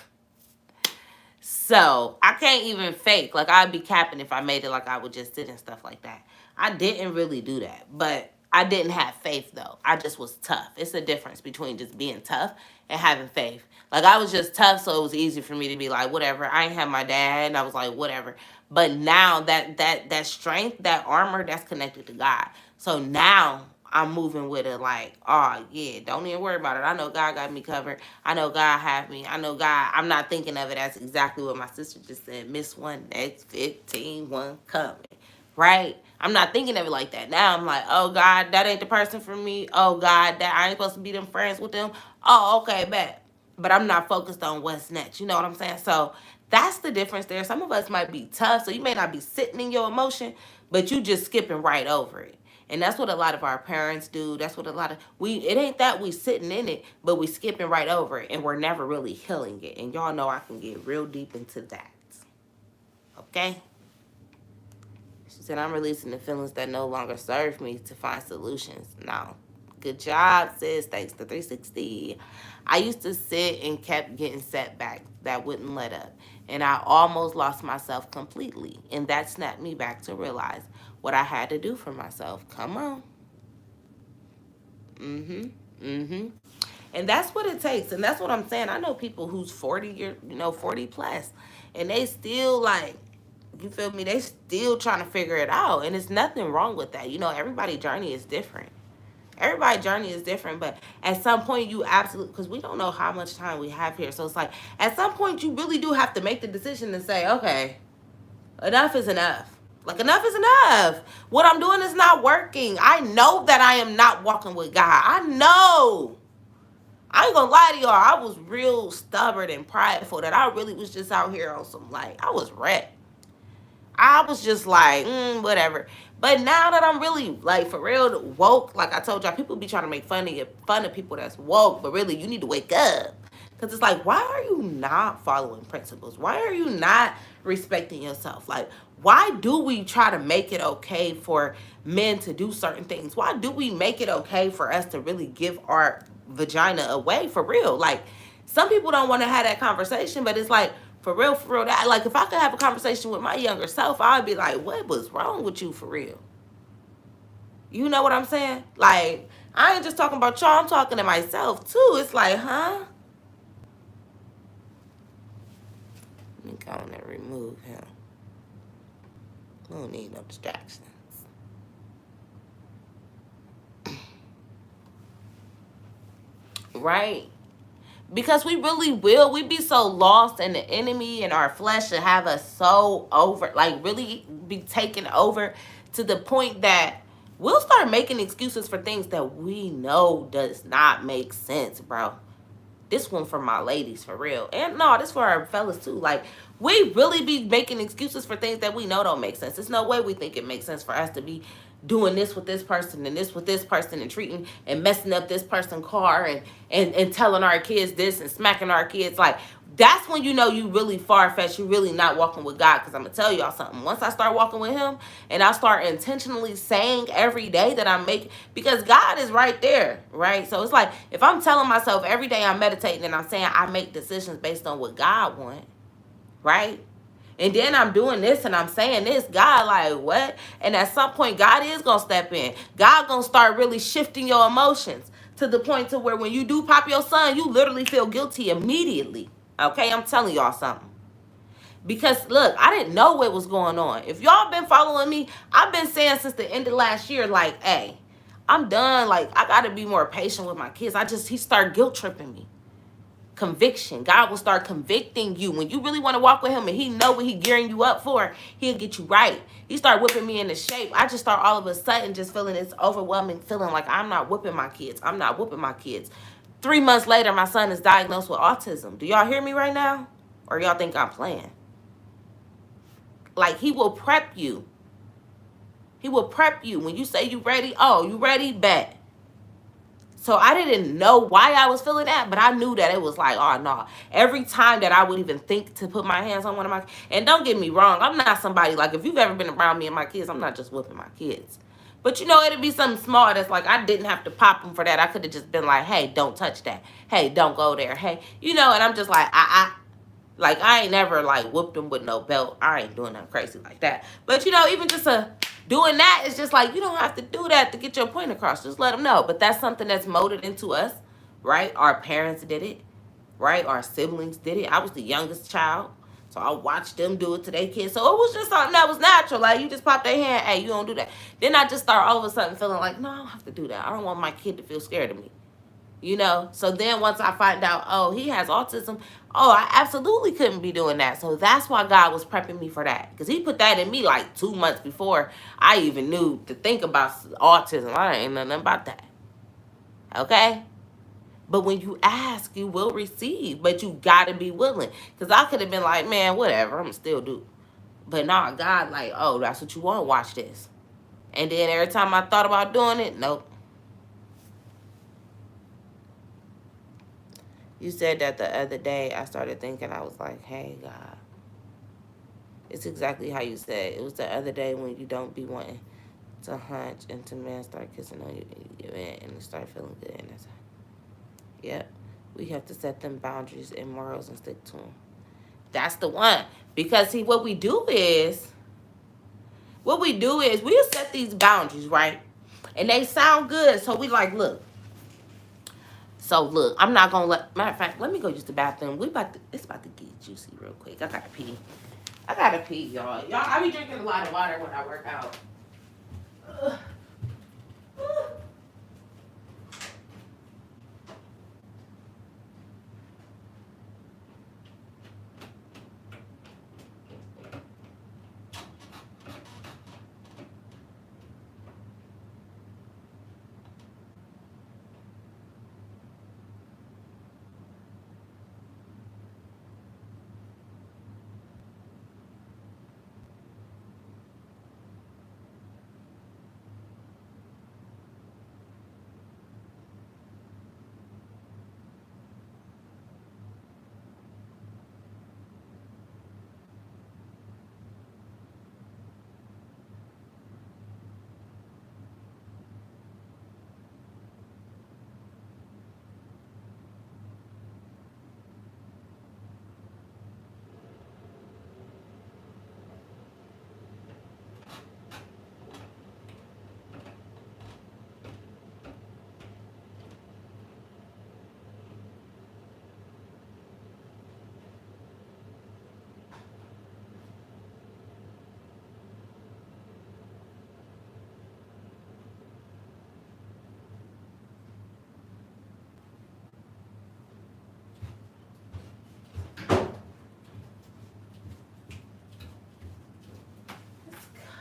So I can't even fake. Like I'd be capping if I made it like I would just sit and stuff like that. I didn't really do that, but I didn't have faith though. I just was tough. It's a difference between just being tough and having faith. Like I was just tough, so it was easy for me to be like, whatever. I ain't have my dad, and I was like, whatever. But now that strength, that armor, that's connected to God. So now I'm moving with it like, oh yeah, don't even worry about it. I know God got me covered. I know God have me. I know God, I'm not thinking of it as exactly what my sister just said. Miss one, next 15, one coming. Right? I'm not thinking of it like that. Now I'm like, oh God, that ain't the person for me. Oh God, that I ain't supposed to be them friends with them. Oh, okay, bet. But I'm not focused on what's next. You know what I'm saying? So That's the difference there. Some of us might be tough, so you may not be sitting in your emotion, but you just skipping right over it. And that's what a lot of our parents do. That's what a lot of it ain't that we sitting in it, but we skipping right over it and we're never really healing it. And y'all know I can get real deep into that. Okay? She said, I'm releasing the feelings that no longer serve me to find solutions. No. Good job, sis. Thanks to 360. I used to sit and kept getting setbacks that wouldn't let up. And I almost lost myself completely. And that snapped me back to realize what I had to do for myself. Come on. And that's what it takes. And that's what I'm saying. I know people who's 40 plus. And they still like, you feel me? They still trying to figure it out. And there's nothing wrong with that. Everybody's journey is different. Everybody's journey is different, but at some point you absolutely, because we don't know how much time we have here. So it's like, at some point you really do have to make the decision and say, okay, enough is enough. Like, enough is enough. What I'm doing is not working. I know that I am not walking with God. I know. I ain't gonna lie to y'all. I was real stubborn and prideful that I really was just out here on some, like, I was wrecked. I was just like, whatever. But now that I'm really, like, for real, woke, like I told y'all, people be trying to make fun of people that's woke, but really, you need to wake up. Because it's like, why are you not following principles? Why are you not respecting yourself? Like, why do we try to make it okay for men to do certain things? Why do we make it okay for us to really give our vagina away for real? Like, some people don't want to have that conversation, but it's like, for real, that, like, if I could have a conversation with my younger self, I'd be like, what was wrong with you for real? You know what I'm saying? Like, I ain't just talking about y'all, I'm talking to myself too. It's like, huh? Let me go on and remove him. We don't need no distractions. Right? Because we really will. We be so lost in the enemy and our flesh should have us so over, like really be taken over to the point that we'll start making excuses for things that we know does not make sense, bro. This one for my ladies, for real. And no, this for our fellas too. Like, we really be making excuses for things that we know don't make sense. There's no way we think it makes sense for us to be doing this with this person and this with this person and treating and messing up this person's car and telling our kids this and smacking our kids. Like, that's when you know you really far-fetched. You really not walking with God. Because I'm going to tell y'all something. Once I start walking with him and I start intentionally saying every day that I'm making, because God is right there, right? So it's like, if I'm telling myself every day I'm meditating and I'm saying I make decisions based on what God wants, right? And then I'm doing this and I'm saying this, God, like, what? And at some point, God is going to step in. God going to start really shifting your emotions to the point to where when you do pop your son, you literally feel guilty immediately. Okay, I'm telling y'all something. Because, look, I didn't know what was going on. If y'all been following me, I've been saying since the end of last year, like, hey, I'm done. Like, I got to be more patient with my kids. He started guilt tripping me. Conviction. God will start convicting you. When you really want to walk with him and he know what he gearing you up for, he'll get you right. He started whipping me into shape. I just start all of a sudden just feeling this overwhelming feeling like I'm not whipping my kids. I'm not whipping my kids. 3 months later, my son is diagnosed with autism. Do y'all hear me right now? Or y'all think I'm playing? Like, he will prep you. He will prep you. When you say you ready, oh, you ready? Bet. So I didn't know why I was feeling that, but I knew that it was like, oh, no. Every time that I would even think to put my hands on one of my, and don't get me wrong, I'm not somebody, like, if you've ever been around me and my kids, I'm not just whipping my kids. But, it'd be something small that's like, I didn't have to pop them for that. I could have just been like, hey, don't touch that. Hey, don't go there. Hey, and I'm just like, like, I ain't never, like, whooped them with no belt. I ain't doing nothing crazy like that. But, even just doing that is just like, you don't have to do that to get your point across. Just let them know. But that's something that's molded into us, right? Our parents did it, right? Our siblings did it. I was the youngest child, so I watched them do it to their kids. So it was just something that was natural. Like, you just pop their hand, hey, you don't do that. Then I just start all of a sudden feeling like, no, I don't have to do that. I don't want my kid to feel scared of me. So then once I find out, oh, he has autism, oh, I absolutely couldn't be doing that. So that's why God was prepping me for that. Because he put that in me like 2 months before I even knew to think about autism. I ain't know nothing about that. Okay? But when you ask, you will receive. But you gotta be willing. Because I could have been like, man, whatever, I'm still do. But nah, God, like, oh, that's what you want, watch this. And then every time I thought about doing it, nope. You said that the other day. I started thinking, I was like, hey, God. It's exactly how you said. It was the other day when you don't be wanting to hunch and to man start kissing on you and you get in and you start feeling good. And that's, yep. We have to set them boundaries and morals and stick to them. That's the one. Because, see, what we do is we'll set these boundaries, right? And they sound good. So we like, look. So, look, I'm not going to let, matter of fact, let me go use the bathroom. It's about to get juicy real quick. I got to pee, y'all. I be drinking a lot of water when I work out. Ugh.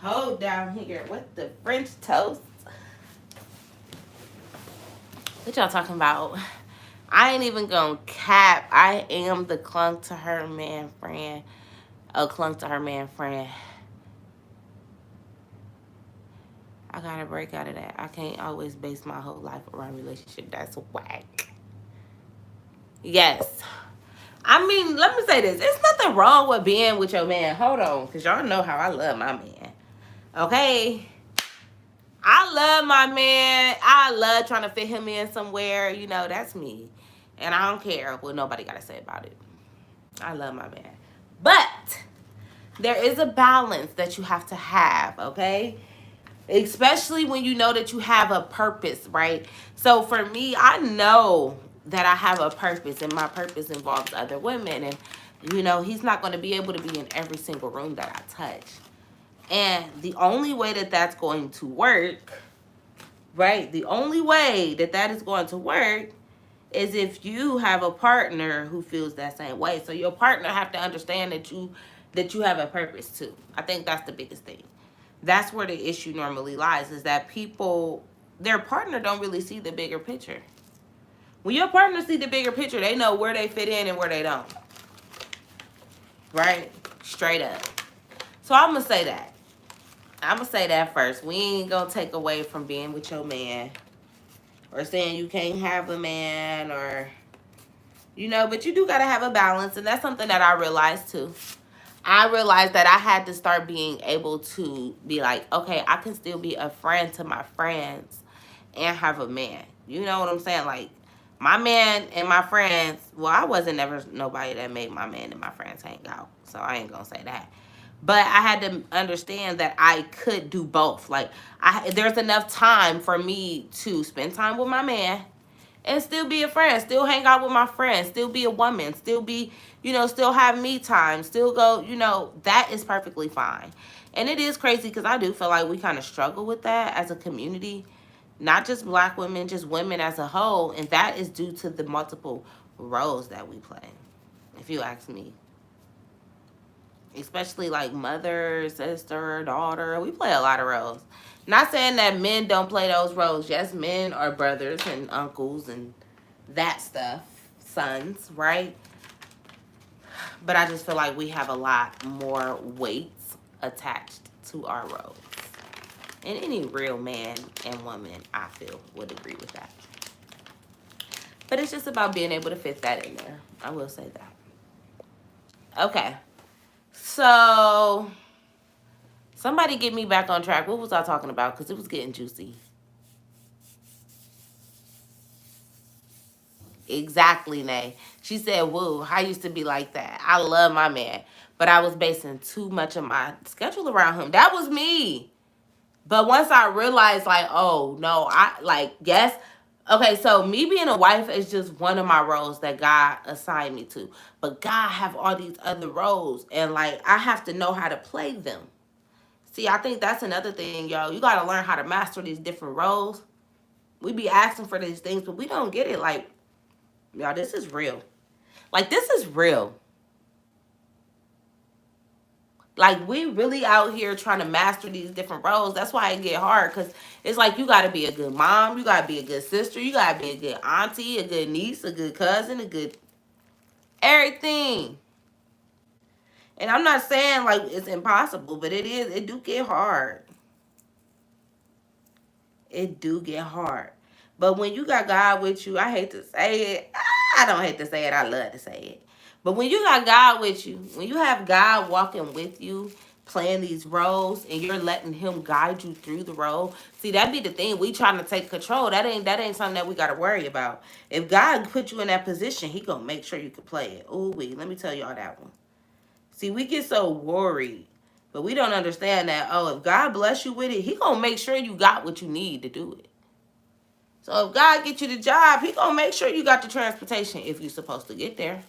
Cold down here. What the French toast? What y'all talking about? I ain't even gonna cap. I am the clung to her man friend. A clung to her man friend. I gotta break out of that. I can't always base my whole life around relationship. That's whack. Yes. I mean, let me say this. There's nothing wrong with being with your man. Hold on. Because y'all know how I love my man. Okay? I love my man. I love trying to fit him in somewhere. You know, that's me. And I don't care what nobody got to say about it. I love my man. But there is a balance that you have to have, okay? Especially when you know that you have a purpose, right? So for me, I know that I have a purpose, and my purpose involves other women. And, you know, he's not going to be able to be in every single room that I touch. And the only way that that's going to work, right? The only way that that is going to work is if you have a partner who feels that same way. So your partner have to understand that you have a purpose too. I think that's the biggest thing. That's where the issue normally lies, is that people, their partner don't really see the bigger picture. When your partner see the bigger picture, they know where they fit in and where they don't. Right? Straight up. So I'm going to say that. I'm going to say that first. We ain't going to take away from being with your man. Or saying you can't have a man, or, you know, but you do got to have a balance. And that's something that I realized too. I realized that I had to start being able to be like, okay, I can still be a friend to my friends and have a man. You know what I'm saying? Like, my man and my friends, well, I wasn't never nobody that made my man and my friends hang out. So I ain't going to say that. But I had to understand that I could do both. Like, there's enough time for me to spend time with my man and still be a friend, still hang out with my friends, still be a woman, still be, you know, still have me time, still go, you know, that is perfectly fine. And it is crazy because I do feel like we kind of struggle with that as a community, not just black women, just women as a whole. And that is due to the multiple roles that we play, if you ask me. Especially like mother, sister, daughter. We play a lot of roles. Not saying that men don't play those roles. Yes, men are brothers and uncles and that stuff, sons, right? But I just feel like we have a lot more weights attached to our roles. And any real man and woman, I feel, would agree with that. But it's just about being able to fit that in there. I will say that. Okay. So, somebody get me back on track. What was I talking about? Because it was getting juicy. Exactly, Nay. She said, woo, I used to be like that. I love my man. But I was basing too much of my schedule around him. That was me. But once I realized, like, oh, no, yes. Okay, so me being a wife is just one of my roles that God assigned me to. But God have all these other roles. And, like, I have to know how to play them. See, I think that's another thing, yo. You got to learn how to master these different roles. We be asking for these things, but we don't get it. Like, y'all, this is real. Like, this is real. Like, we really out here trying to master these different roles. That's why it get hard, because it's like you got to be a good mom. You got to be a good sister. You got to be a good auntie, a good niece, a good cousin, a good everything. And I'm not saying, like, it's impossible, but it do get hard. It do get hard. But when you got God with you, I hate to say it. I don't hate to say it. I love to say it. But when you got God with you, when you have God walking with you, playing these roles, and you're letting him guide you through the role, see, that be the thing. We trying to take control. That ain't something that we got to worry about. If God put you in that position, he going to make sure you can play it. Ooh, let me tell y'all that one. See, we get so worried, but we don't understand that, oh, if God bless you with it, he going to make sure you got what you need to do it. So if God get you the job, he going to make sure you got the transportation if you're supposed to get there.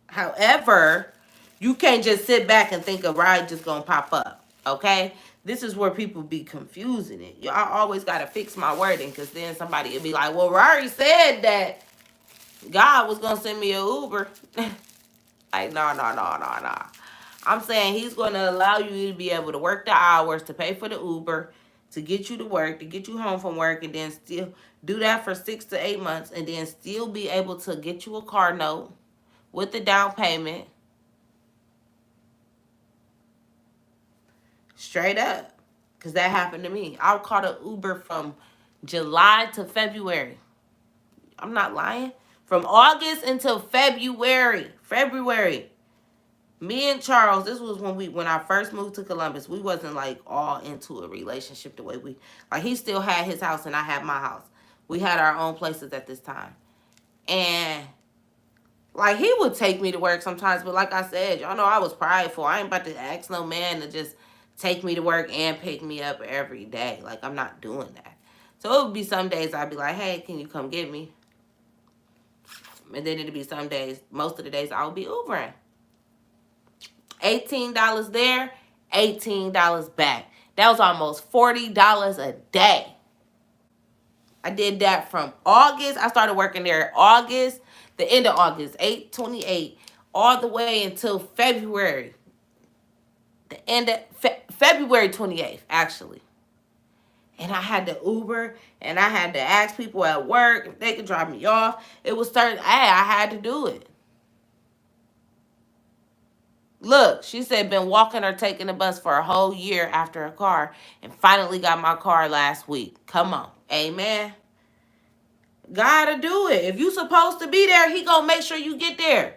However, you can't just sit back and think a ride just going to pop up, okay? This is where people be confusing it. Y'all always got to fix my wording, because then somebody will be like, well, Rari said that God was going to send me an Uber. Like, no. I'm saying he's going to allow you to be able to work the hours, to pay for the Uber, to get you to work, to get you home from work, and then still do that for 6 to 8 months, and then still be able to get you a car note with the down payment. Straight up. Because that happened to me. I caught an Uber from July to February. I'm not lying. From August until February. Me and Charles, this was when I first moved to Columbus. We wasn't like all into a relationship the way we, like, he still had his house and I had my house. We had our own places at this time. And like, he would take me to work sometimes, but like I said, y'all know I was prideful. I ain't about to ask no man to just take me to work and pick me up every day. Like, I'm not doing that. So it would be some days I'd be like, hey, can you come get me? And then it'd be some days, most of the days I would be Ubering. $18 there, $18 back. That was almost $40 a day. I did that from August. I started working there August, the end of August, 8/28, all the way until February. The end of February 28th, actually. And I had to Uber, and I had to ask people at work if they could drop me off. It was certain, I had to do it. Look, she said been walking or taking the bus for a whole year after a car, and finally got my car last week. Come on. Amen. Gotta do it. If you supposed to be there, he gonna make sure you get there.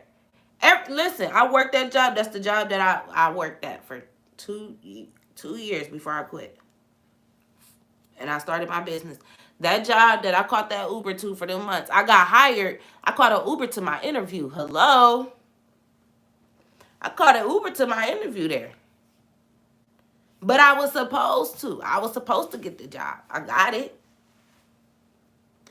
Listen, I worked that job. That's the job that I worked at for two years before I quit. And I started my business. That job that I caught that Uber to for them months, I got hired. I caught an Uber to my interview. Hello? I caught an Uber to my interview there. But I was supposed to. I was supposed to get the job. I got it.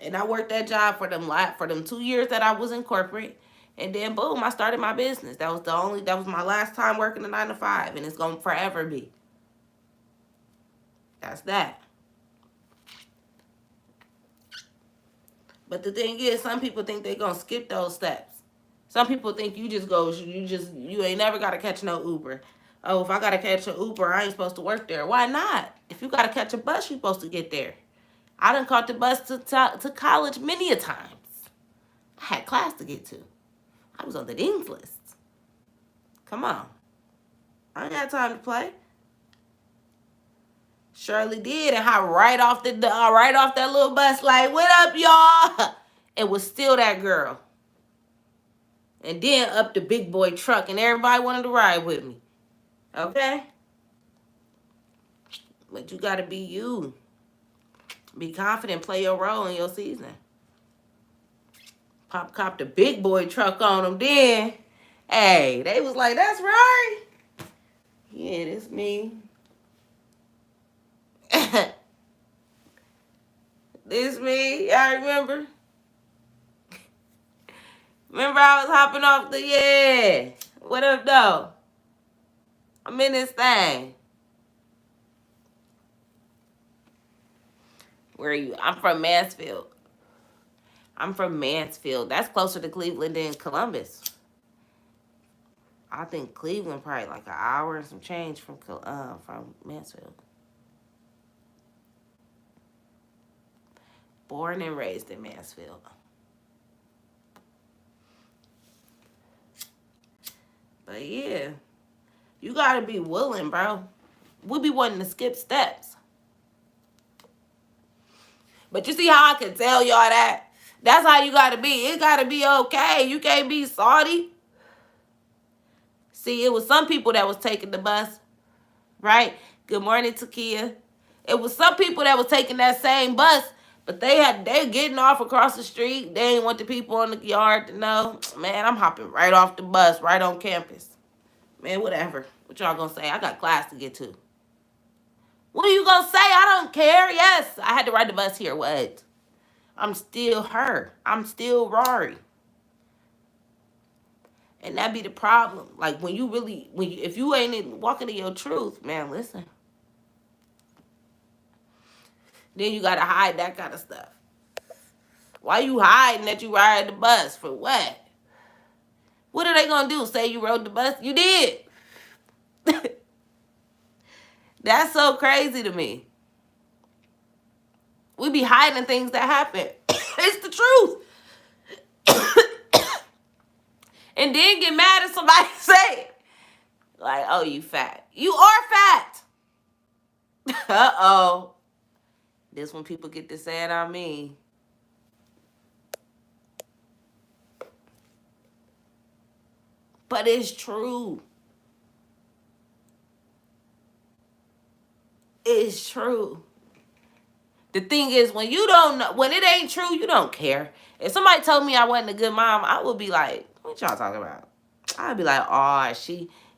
And I worked that job for them 2 years that I was in corporate. And then boom, I started my business. That was my last time working a 9 to 5. And it's gonna forever be. That's that. But the thing is, some people think they're gonna skip those steps. Some people think you ain't never gotta catch no Uber. Oh, if I gotta catch an Uber, I ain't supposed to work there. Why not? If you gotta catch a bus, you're supposed to get there. I done caught the bus to college many a times. I had class to get to. I was on the dean's list. Come on. I ain't got time to play. Shirley did, and hop right off that little bus, like, what up, y'all? It was still that girl. And then up the big boy truck, and everybody wanted to ride with me. Okay? But you gotta be you. Be confident, play your role in your season. Pop cop the big boy truck on them then. Hey, they was like, that's right. Yeah, this me. This me. Y'all remember? Remember I was hopping off the, yeah. What up, though? I'm in this thing. Where are you? I'm from Mansfield. That's closer to Cleveland than Columbus. I think Cleveland probably like an hour and some change from Mansfield. Born and raised in Mansfield. But yeah, you gotta be willing, bro. We be wanting to skip steps. But you see how I can tell y'all that? That's how you gotta be. It gotta be okay. You can't be salty. See, it was some people that was taking the bus, right? Good morning, Takia. It was some people that was taking that same bus, but they getting off across the street. They didn't want the people in the yard to know. Man, I'm hopping right off the bus, right on campus. Man, whatever. What y'all gonna say? I got class to get to. What are you gonna say? I don't care. Yes, I had to ride the bus here. What? I'm still her. I'm still Rory. And that be the problem. Like when you really, if you ain't walking in your truth, man, listen. Then you gotta hide that kind of stuff. Why you hiding that you ride the bus? For what? What are they gonna do? Say you rode the bus? You did. That's so crazy to me. We be hiding things that happen. It's the truth. And then get mad if somebody say it. Like, oh, you fat. You are fat. Uh-oh. This when people get to say it on me. But it's true. It's true. The thing is, when you don't know, when it ain't true, you don't care. If somebody told me I wasn't a good mom, I would be like, what y'all talking about? I'd be like, oh,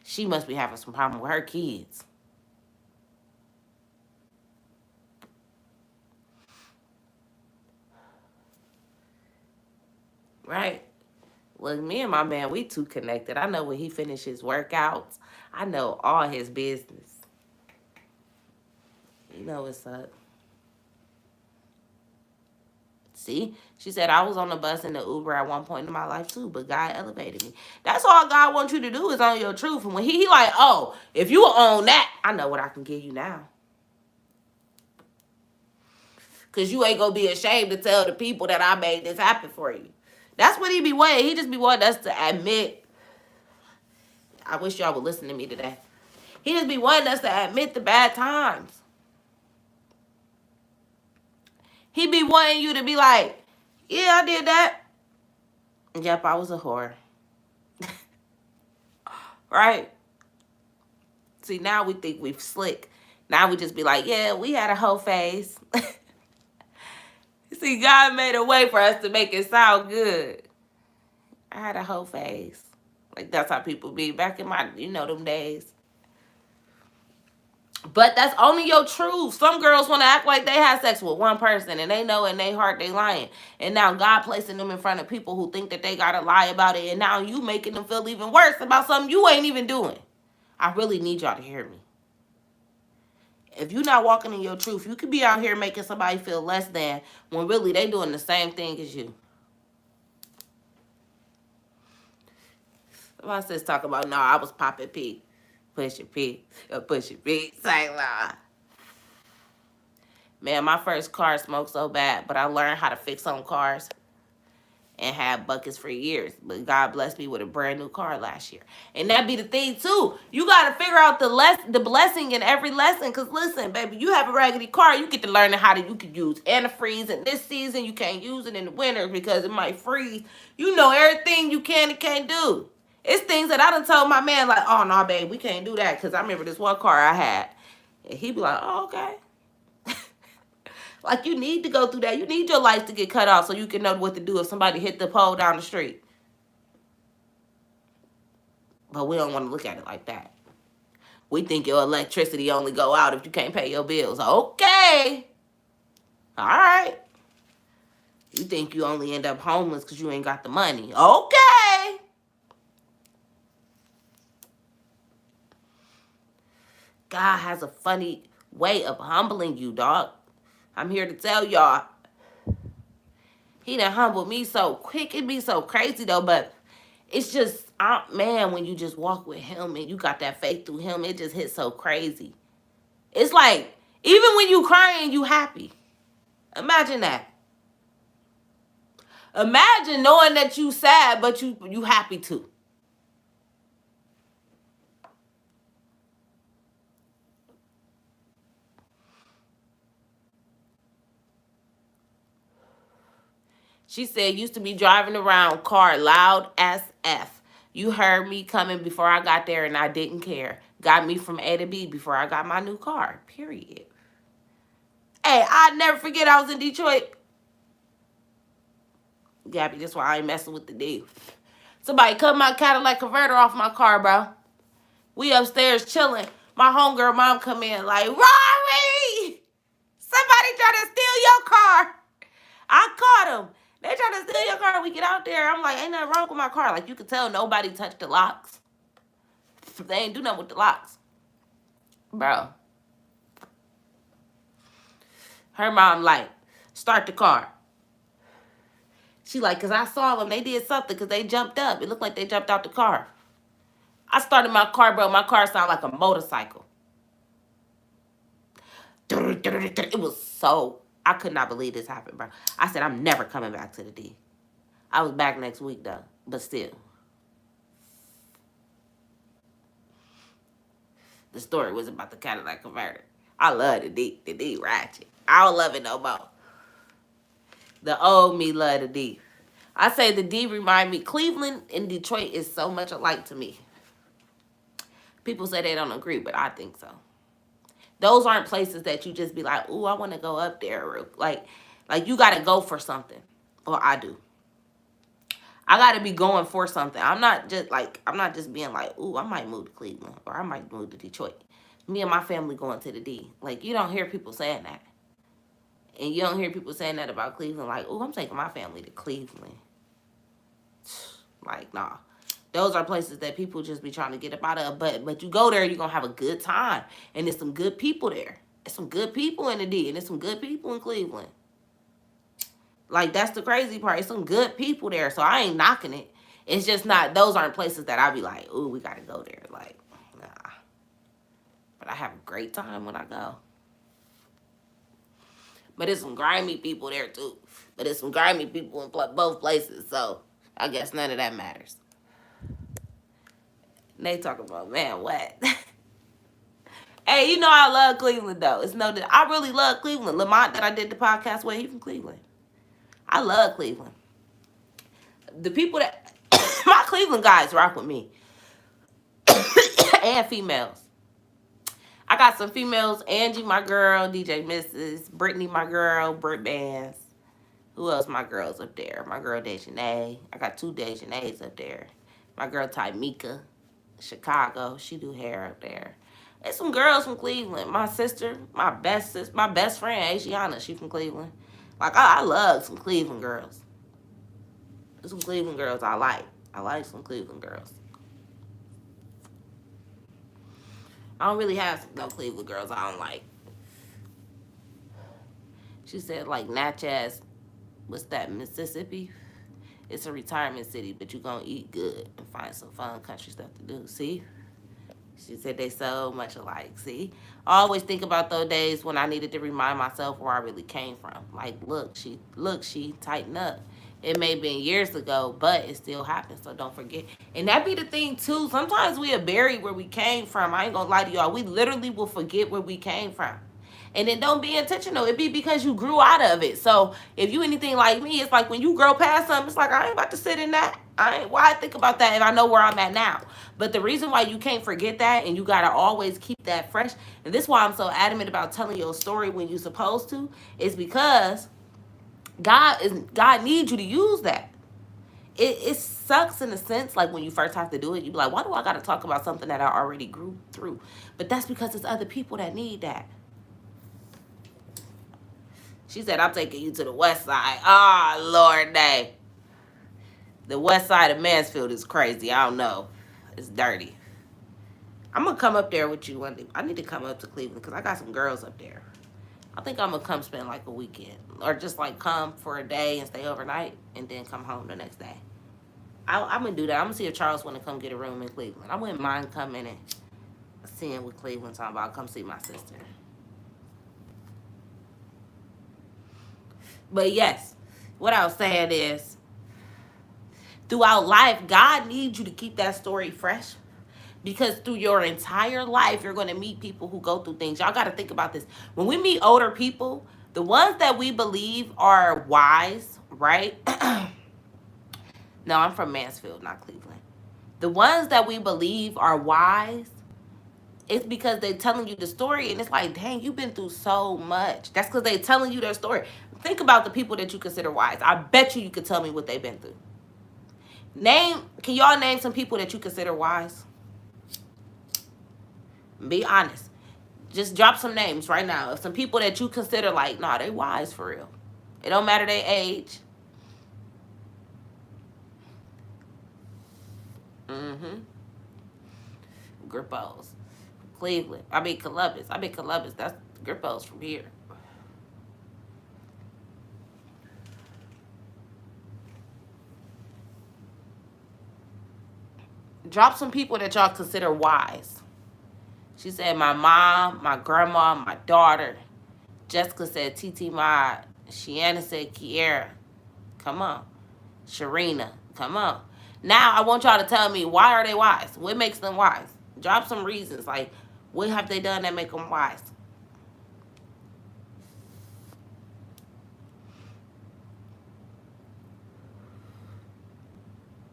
she must be having some problem with her kids. Right? Look, me and my man, we too connected. I know when he finishes workouts. I know all his business. You know what's up. See, she said I was on the bus and the Uber at one point in my life too, but God elevated me. That's all God wants you to do is own your truth. And when he like, oh, if you own that, I know what I can give you now. Because you ain't going to be ashamed to tell the people that I made this happen for you. That's what he be wanting. He just be wanting us to admit. I wish y'all would listen to me today. He just be wanting us to admit the bad times. He be wanting you to be like, yeah, I did that. Yep, I was a whore. Right? See, now we think we've slick. Now we just be like, yeah, we had a whole phase. See, God made a way for us to make it sound good. I had a whole phase. Like, that's how people be back in my, them days. But that's only your truth. Some girls want to act like they had sex with one person and they know in their heart they lying. And now God placing them in front of people who think that they got to lie about it. And now you making them feel even worse about something you ain't even doing. I really need y'all to hear me. If you're not walking in your truth, you could be out here making somebody feel less than when really they doing the same thing as you. My sis talk about, no, I was popping P. Push your P. Push your P. Say, nah. Man, my first car smoked so bad, but I learned how to fix on cars and had buckets for years. But God blessed me with a brand new car last year. And that be the thing too. You gotta figure out the blessing in every lesson. Cause listen, baby, you have a raggedy car, you get to learn how to you can use antifreeze in this season. You can't use it in the winter because it might freeze. You know everything you can and can't do. It's things that I done told my man, like, oh no, babe, we can't do that. Cause I remember this one car I had. And he be like, oh, okay. Like, you need to go through that. You need your lights to get cut off so you can know what to do if somebody hit the pole down the street. But we don't want to look at it like that. We think your electricity only go out if you can't pay your bills. Okay. All right. You think you only end up homeless because you ain't got the money. Okay. God has a funny way of humbling you, dog. I'm here to tell y'all. He done humbled me so quick. It be so crazy, though, but it's just, man, when you just walk with him and you got that faith through him, it just hits so crazy. It's like, even when you crying, you happy. Imagine that. Imagine knowing that you sad, but you happy too. She said, used to be driving around car loud as F. You heard me coming before I got there and I didn't care. Got me from A to B before I got my new car. Period. Hey, I'd never forget I was in Detroit. Gabby, that's why I ain't messing with the D. Somebody cut my Cadillac converter off my car, bro. We upstairs chilling. My homegirl mom come in like, Rory! Somebody trying to steal your car. I caught him. They trying to steal your car. We get out there. I'm like, ain't nothing wrong with my car. Like, you could tell nobody touched the locks. They ain't do nothing with the locks. Bro. Her mom like, start the car. She like, because I saw them. They did something because they jumped up. It looked like they jumped out the car. I started my car, bro. My car sounded like a motorcycle. It was so, I could not believe this happened, bro. I said, I'm never coming back to the D. I was back next week, though. But still. The story was about the Cadillac converter. I love the D. The D ratchet. I don't love it no more. The old me love the D. I say the D remind me, Cleveland and Detroit is so much alike to me. People say they don't agree, but I think so. Those aren't places that you just be like, ooh, I want to go up there. Like you got to go for something. Or I do. I got to be going for something. I'm not just being like, ooh, I might move to Cleveland or I might move to Detroit. Me and my family going to the D. Like, you don't hear people saying that. And you don't hear people saying that about Cleveland. Like, ooh, I'm taking my family to Cleveland. Like, nah. Those are places that people just be trying to get up out of. But you go there, you're going to have a good time. And there's some good people there. There's some good people in the D. And there's some good people in Cleveland. Like, that's the crazy part. There's some good people there. So I ain't knocking it. It's just not, those aren't places that I be like, ooh, we got to go there. Like, nah. But I have a great time when I go. But there's some grimy people there, too. But there's some grimy people in both places. So I guess none of that matters. They talk about, man, what? Hey, you know I love Cleveland, though. It's no, I really love Cleveland. Lamont, that I did the podcast with, he from Cleveland. I love Cleveland. The people that, my Cleveland guys rock with me. And females. I got some females. Angie, my girl. DJ Mrs. Brittany, my girl. Britt Bands. Who else? My girls up there. My girl Dejanay. I got 2 Dejanays up there. My girl Tymika. Chicago. She do hair up there. There's some girls from Cleveland. My sister, my best friend, Asiana, she from Cleveland. Like, I love some Cleveland girls. There's some Cleveland girls I like. I like some Cleveland girls. I don't really have no Cleveland girls I don't like. She said, like, Natchez, what's that, Mississippi? It's a retirement city, but you're going to eat good and find some fun country stuff to do. See? She said they so much alike. See, I always think about those days when I needed to remind myself where I really came from. Like, look, she tighten up. It may have been years ago, but it still happens. So don't forget. And that be the thing too. Sometimes we are buried where we came from. I ain't gonna lie to y'all. We literally will forget where we came from. And it don't be intentional. It be because you grew out of it. So if you anything like me, it's like when you grow past something, it's like I ain't about to sit in that. I ain't why I think about that if I know where I'm at now. But the reason why you can't forget that and you gotta always keep that fresh, and this is why I'm so adamant about telling your story when you're supposed to, is because God needs you to use that. It sucks in a sense, like when you first have to do it, you be like, why do I gotta talk about something that I already grew through? But that's because it's other people that need that. She said, I'm taking you to the west side. Ah, Lord day. The west side of Mansfield is crazy. I don't know. It's dirty. I'm going to come up there with you one day. I need to come up to Cleveland because I got some girls up there. I think I'm going to come spend like a weekend. Or just like come for a day and stay overnight and then come home the next day. I'm going to do that. I'm going to see if Charles want to come get a room in Cleveland. I wouldn't mind coming and seeing what Cleveland's talking about. Come see my sister. But yes, what I was saying is, throughout life, God needs you to keep that story fresh. Because through your entire life, you're going to meet people who go through things. Y'all got to think about this. When we meet older people, the ones that we believe are wise, right? No, I'm from Mansfield, not Cleveland. The ones that we believe are wise, it's because they're telling you the story, and it's like, dang, you've been through so much. That's because they're telling you their story. Think about the people that you consider wise. I bet you could tell me what they've been through. Can y'all name some people that you consider wise? Be honest. Just drop some names right now of some people that you consider like, nah, they wise for real. It don't matter their age. Mm-hmm. Grippos. Cleveland. Columbus. Columbus. That's Grippos from here. Drop some people that y'all consider wise. She said, my mom, my grandma, my daughter. Jessica said, TT Mod. Shiana said, Kiera. Come on. Sharina. Come on. Now, I want y'all to tell me, why are they wise? What makes them wise? Drop some reasons. Like, what have they done that make them wise?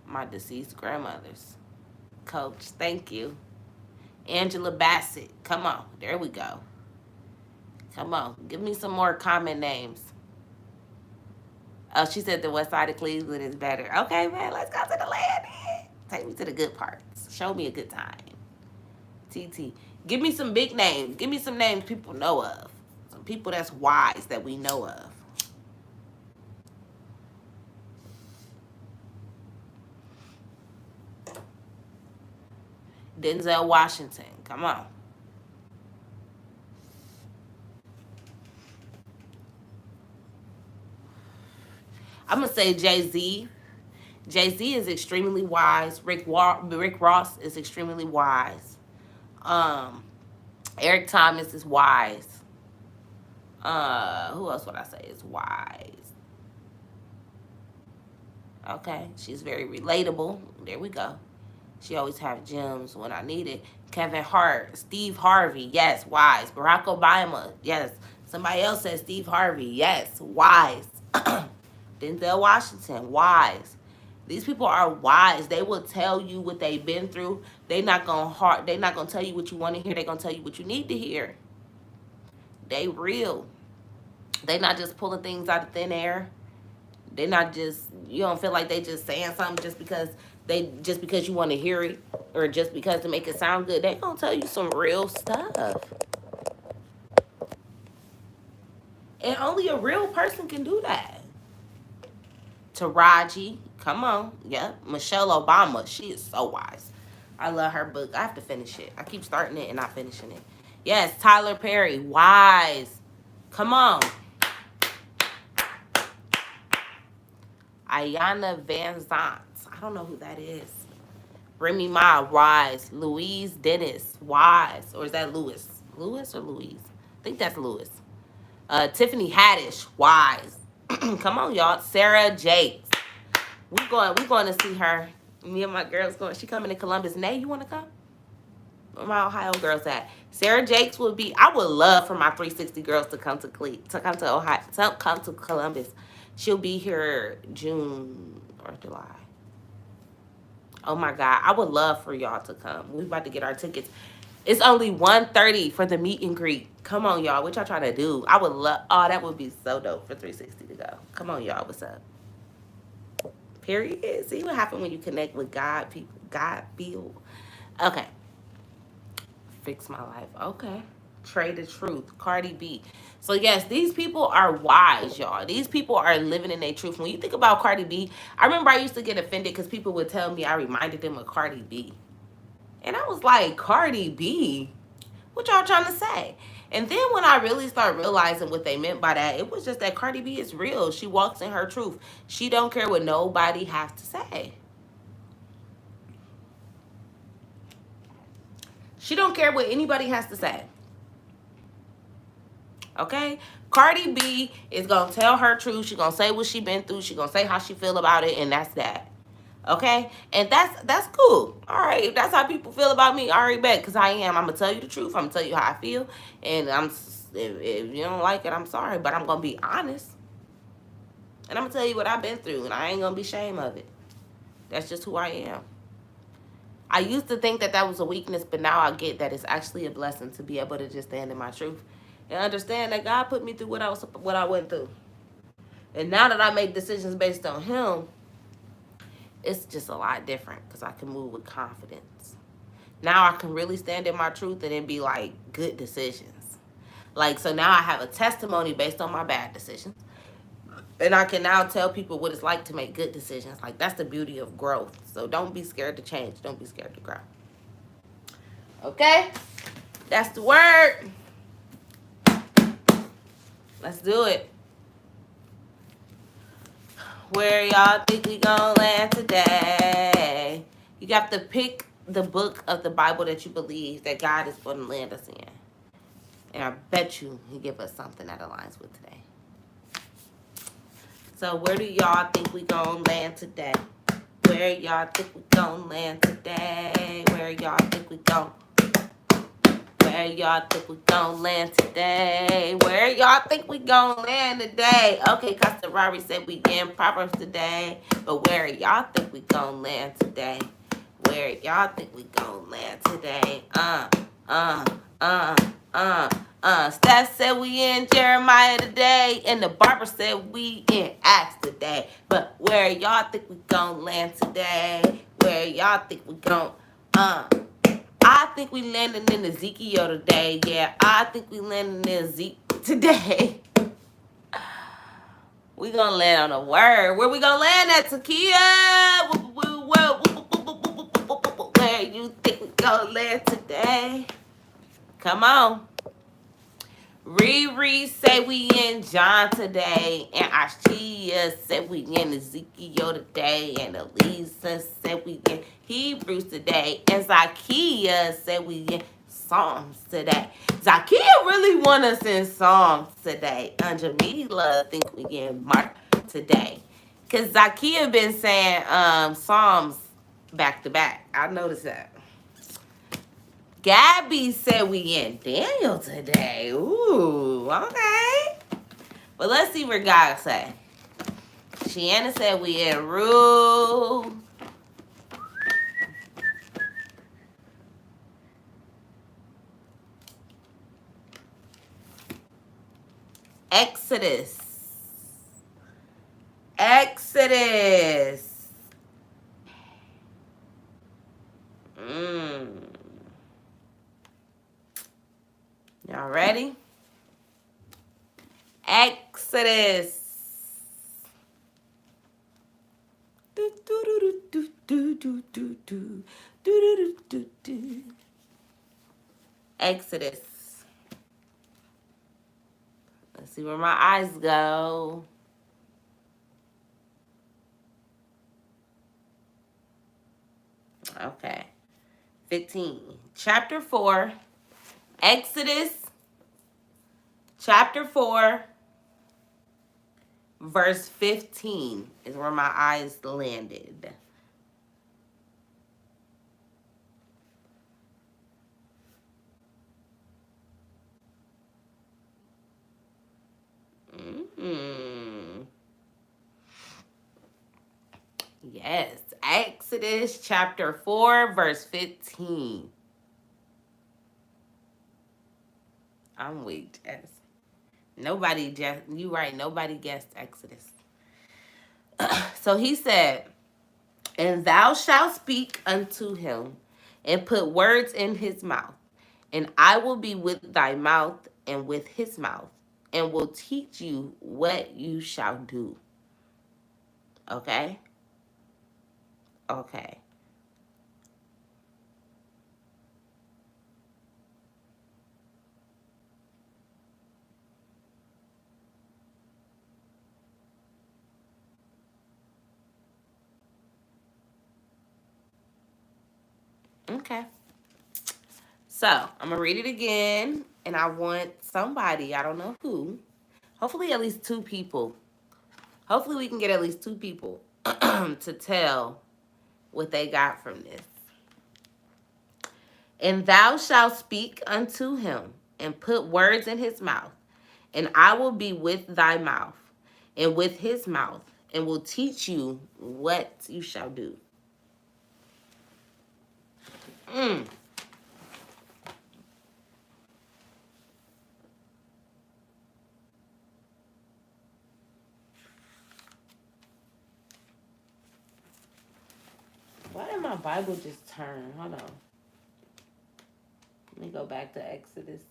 My deceased grandmothers. Coach, thank you. Angela Bassett. Come on. There we go. Come on. Give me some more common names. Oh, she said the west side of Cleveland is better. Okay, man, let's go to the land. Take me to the good parts. Show me a good time. TT. Give me some big names. Give me some names people know of. Some people that's wise that we know of. Denzel Washington. Come on. I'm going to say Jay-Z. Jay-Z is extremely wise. Rick Ross is extremely wise. Eric Thomas is wise. Who else would I say is wise? Okay, she's very relatable. There we go. She always have gems when I need it. Kevin Hart, Steve Harvey, yes, wise. Barack Obama, yes. Somebody else said Steve Harvey, yes, wise. Denzel Washington, wise. These people are wise. They will tell you what they've been through. They're not gonna tell you what you want to hear. They're gonna tell you what you need to hear. They real. They not just pulling things out of thin air. They're not just, you don't feel like they just saying something just because you want to hear it or just because to make it sound good. They gonna tell you some real stuff. And only a real person can do that. Taraji, come on. Yeah. Michelle Obama, she is so wise. I love her book. I have to finish it. I keep starting it and not finishing it. Yes, Tyler Perry, wise. Come on. Ayanna Van Zant. I don't know who that is. Remy Ma, wise. Louise Dennis, wise. Or is that Lewis? Lewis or Louise? I think that's Lewis. Tiffany Haddish, wise. Come on, y'all. Sarah Jakes. We going to see her. Me and my girls going. She coming to Columbus. Nay, you want to come? Where my Ohio girls at? Sarah Jakes would be. I would love for my 360 girls to come to come to Ohio, to come to Columbus. She'll be here June or July. Oh my God, I would love for y'all to come. We about to get our tickets. It's only 1:30 for the meet and greet. Come on, y'all. What y'all trying to do? I would love. Oh, that would be so dope for 360 to go. Come on, y'all. What's up? Period. See what happened when you connect with God, people. God feel. Okay. Fix my life. Okay. Trade the truth. Cardi B. So yes, these people are wise, y'all. These people are living in their truth. When you think about Cardi B, I remember I used to get offended because people would tell me I reminded them of Cardi B. And I was like, Cardi B? What y'all trying to say? And then when I really start realizing what they meant by that, it was just that Cardi B is real. She walks in her truth. She don't care what nobody has to say. She don't care what anybody has to say. Okay? Cardi B is going to tell her truth. She going to say what she been through. She going to say how she feel about it, and that's that. Okay? And that's cool. All right. If that's how people feel about me, all right, bet, because I am. I'm going to tell you the truth. I'm going to tell you how I feel. And if you don't like it, I'm sorry, but I'm going to be honest. And I'm going to tell you what I've been through, and I ain't going to be ashamed of it. That's just who I am. I used to think that was a weakness, but now I get that it's actually a blessing to be able to just stand in my truth and understand that God put me through what I went through. And now that I make decisions based on Him, it's just a lot different because I can move with confidence. Now I can really stand in my truth and it be like good decisions. Like, so now I have a testimony based on my bad decisions. And I can now tell people what it's like to make good decisions. Like, that's the beauty of growth. So don't be scared to change. Don't be scared to grow. Okay? That's the word. Let's do it. Where y'all think we gonna land today? You got to pick the book of the Bible that you believe that God is going to land us in. And I bet you He give us something that aligns with today. So where do y'all think we gonna land today? Where y'all think we gonna land today? Where y'all think we gonna? Where y'all think we gonna land today? Where y'all think we gonna land today? Okay, Costa Rari said we in Proverbs today. But where y'all think we gonna land today? Where y'all think we gonna land today? Steph said we in Jeremiah today. And the barber said we in Acts today. But where y'all think we gonna land today? Where y'all think we gonna, I think we landing in Ezekiel today. Yeah, I think we landing in Ezekiel today. We gonna land on a word. Where we gonna land at, Takia? Where you think we gonna land today? Come on. Riri say we in John today, and Ashia said we in Ezekiel today, and Elisa said we in Hebrews today, and Zakia said we in Psalms today. Zakia really want us in Psalms today. And Jamila think we in Mark today, cause Zakia been saying Psalms back to back. I noticed that. Gabby said we in Daniel today. Ooh, okay. But let's see what God say. Shiana said we in Ruth. Exodus. Y'all ready? Exodus. Exodus. Let's see where my eyes go. Okay. 15. Chapter 4. Exodus chapter 4, verse 15 is where my eyes landed. Mm-hmm. Yes. Exodus chapter 4, verse 15. I'm weak, Jess. Nobody, Jess, you right. Nobody guessed Exodus. So he said, and thou shalt speak unto him, and put words in his mouth, and I will be with thy mouth and with his mouth, and will teach you what you shall do. Okay? Okay. Okay. So I'm gonna read it again, and I want somebody, I don't know who, hopefully at least two people. Hopefully we can get at least two people to tell what they got from this. And thou shalt speak unto him, and put words in his mouth, and I will be with thy mouth, and with his mouth, and will teach you what you shall do. Mm. Why did my Bible just turn? Hold on. Let me go back to Exodus.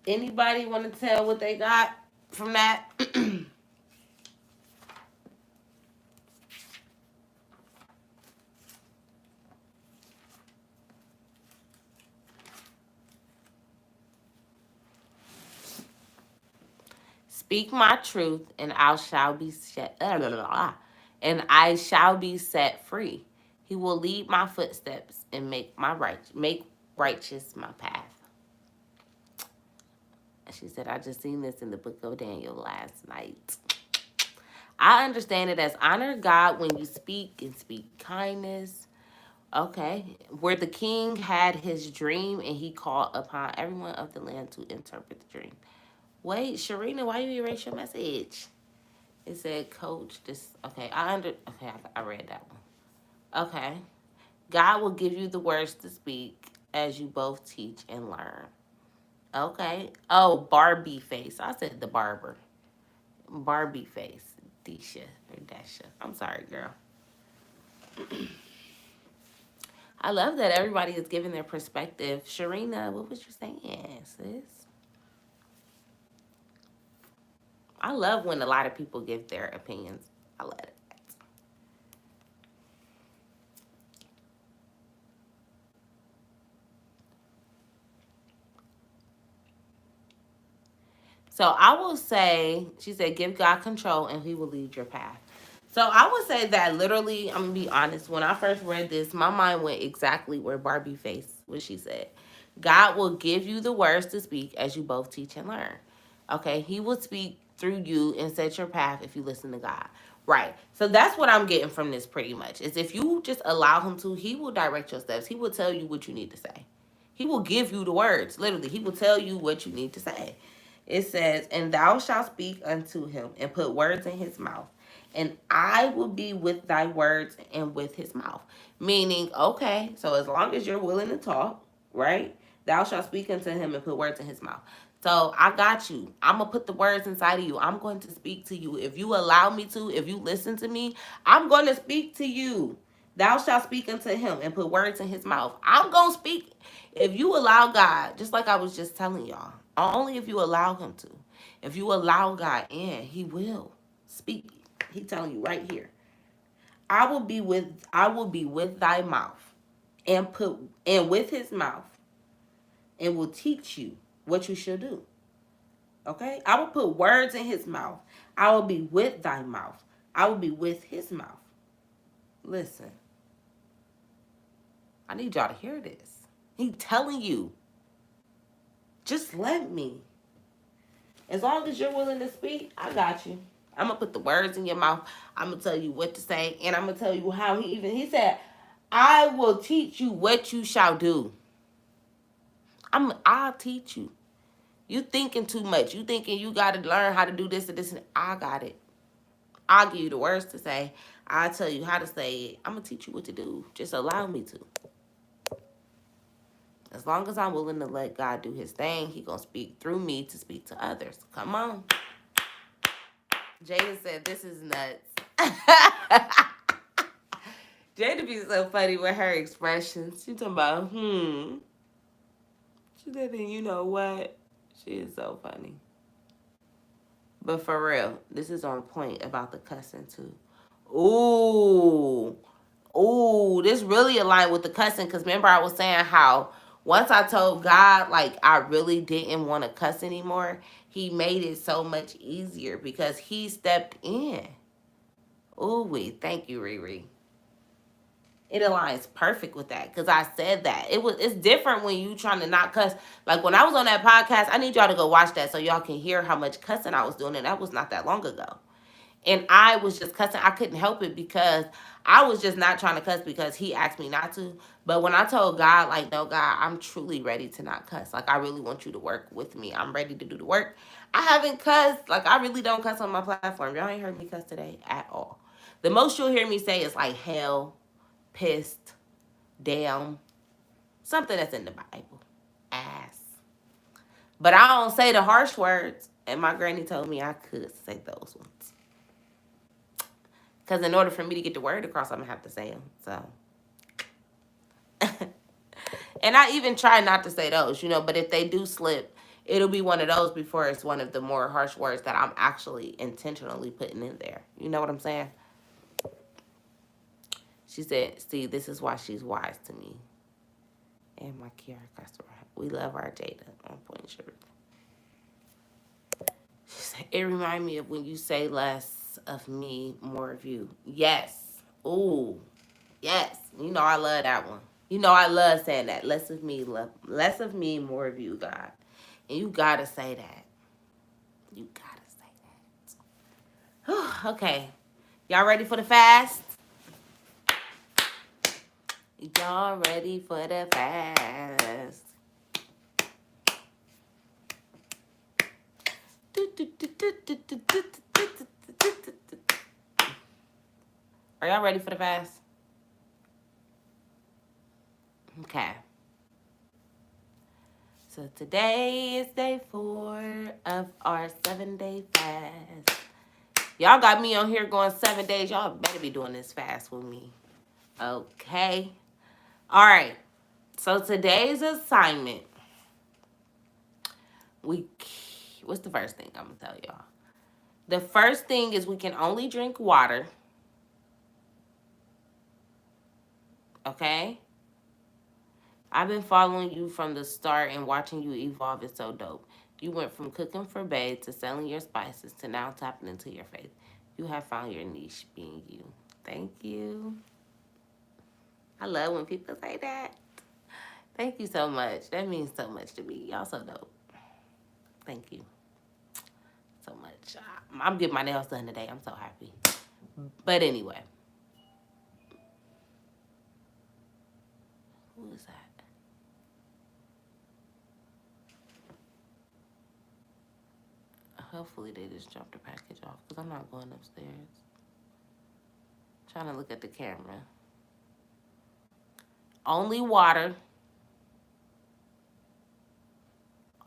Anybody want to tell what they got from that? Speak my truth, and I shall be set. And I shall be set free. He will lead my footsteps and make righteous my path. She said, I just seen this in the book of Daniel last night. I understand it as honor God when you speak and speak kindness. Okay. Where the king had his dream and he called upon everyone of the land to interpret the dream. Wait, Sharina, why you erase your message? It said, Coach, this. Okay, I read that one. Okay. God will give you the words to speak as you both teach and learn. Okay. Oh, Barbie face. I said the barber. Barbie face. Desha or Dasha. I'm sorry, girl. I love that everybody is giving their perspective. Sharina, what was you saying, sis? I love when a lot of people give their opinions. I love it. So I will say, she said, give God control and he will lead your path. So I would say that literally, I'm going to be honest, when I first read this, my mind went exactly where Barbie faced what she said. God will give you the words to speak as you both teach and learn. Okay, he will speak through you and set your path if you listen to God. Right. So that's what I'm getting from this pretty much. Is if you just allow him to, he will direct your steps. He will tell you what you need to say. He will give you the words. Literally, he will tell you what you need to say. It says, and thou shalt speak unto him and put words in his mouth. And I will be with thy words and with his mouth. Meaning, okay, so as long as you're willing to talk, right? Thou shalt speak unto him and put words in his mouth. So I got you. I'm going to put the words inside of you. I'm going to speak to you. If you allow me to, if you listen to me, I'm going to speak to you. Thou shalt speak unto him and put words in his mouth. I'm going to speak. If you allow God, just like I was just telling y'all, only if you allow him to. If you allow God in, he will speak. He telling you right here. I will be with thy mouth, and with his mouth, and will teach you what you shall do. Okay? I will put words in his mouth. I will be with thy mouth. I will be with his mouth. Listen, I need y'all to hear this. He telling you, just let me. As long as you're willing to speak, I got you. I'm going to put the words in your mouth. I'm going to tell you what to say. And I'm going to tell you how he said, I will teach you what you shall do. I'll teach you. You thinking too much. You thinking you got to learn how to do this and this. And I got it. I'll give you the words to say. I'll tell you how to say it. I'm going to teach you what to do. Just allow me to. As long as I'm willing to let God do his thing, he going to speak through me to speak to others. Come on. Jada said, this is nuts. Jada be so funny with her expressions. She talking about, She said, you know what? She is so funny. But for real, this is on point about the cussing too. Ooh. Ooh, this really aligned with the cussing. Because remember I was saying how once I told God, like, I really didn't want to cuss anymore, he made it so much easier because he stepped in. Ooh, thank you, Riri. It aligns perfect with that because I said that. It's different when you trying to not cuss. Like when I was on that podcast, I need y'all to go watch that so y'all can hear how much cussing I was doing, and that was not that long ago. And I was just cussing. I couldn't help it because I was just not trying to cuss because he asked me not to. But when I told God, like, no, God, I'm truly ready to not cuss. Like, I really want you to work with me. I'm ready to do the work. I haven't cussed. Like, I really don't cuss on my platform. Y'all ain't heard me cuss today at all. The most you'll hear me say is like hell, pissed, damn, something that's in the Bible, ass. But I don't say the harsh words. And my granny told me I could say those ones. Because in order for me to get the word across, I'm going to have to say them. So. And I even try not to say those, but if they do slip, it'll be one of those before it's one of the more harsh words that I'm actually intentionally putting in there. You know what I'm saying? She said, see, this is why she's wise to me. And my Kiara customer. We love our Jada on point shirt. She said, it reminds me of when you say less of me, more of you. Yes. Ooh. Yes. I love that one. I love saying that. Less of me, more of you, God. And you gotta say that. You gotta say that. Okay. Y'all ready for the fast? Y'all ready for the fast? Are y'all ready for the fast? Okay. So today is day 4 of our 7-day fast. Y'all got me on here going 7 days. Y'all better be doing this fast with me. Okay. All right. So today's assignment. What's the first thing I'm going to tell y'all? The first thing is we can only drink water. Okay? I've been following you from the start and watching you evolve is so dope. You went from cooking for bae to selling your spices to now tapping into your faith. You have found your niche being you. Thank you. I love when people say that. Thank you so much. That means so much to me. Y'all so dope. Thank you so much. I'm getting my nails done today. I'm so happy. But anyway. Who is that? Hopefully they just dropped the package off because I'm not going upstairs. I'm trying to look at the camera. Only water.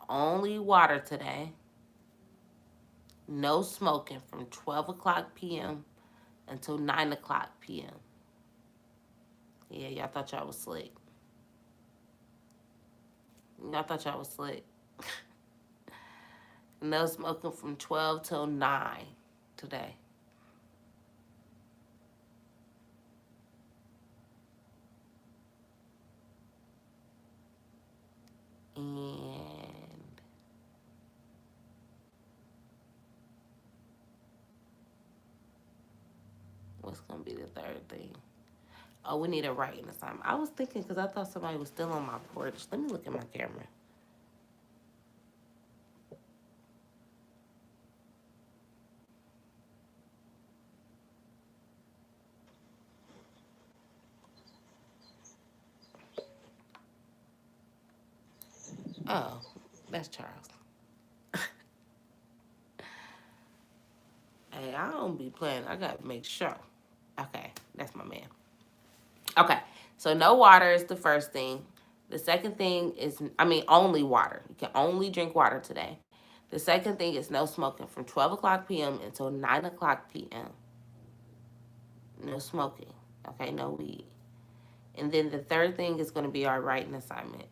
Only water today. No smoking from 12 o'clock p.m. until 9 o'clock p.m. Yeah, y'all thought y'all was slick. No smoking from 12 till 9 today. what's going to be the third thing? Oh, we need a writing assignment. I was thinking because I thought somebody was still on my porch. Let me look at my camera. Oh, that's Charles. Hey, I don't be playing. I got to make sure. Okay, that's my man. Okay, so no water is the first thing. The second thing is, only water. You can only drink water today. The second thing is no smoking from 12 o'clock p.m. until 9 o'clock p.m. No smoking. Okay, no weed. And then the third thing is going to be our writing assignment.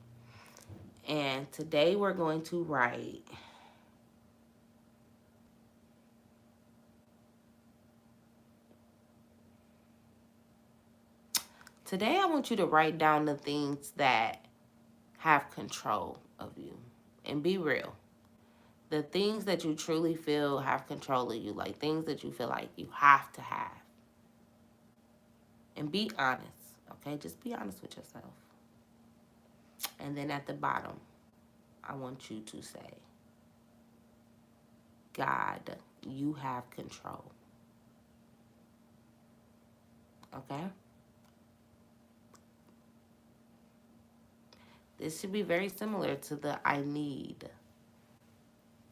And today we're going to write. Today I want you to write down the things that have control of you. And be real. The things that you truly feel have control of you, like things that you feel like you have to have. And be honest, okay? Just be honest with yourself. And then at the bottom, I want you to say, God, you have control. Okay? This should be very similar to the I need.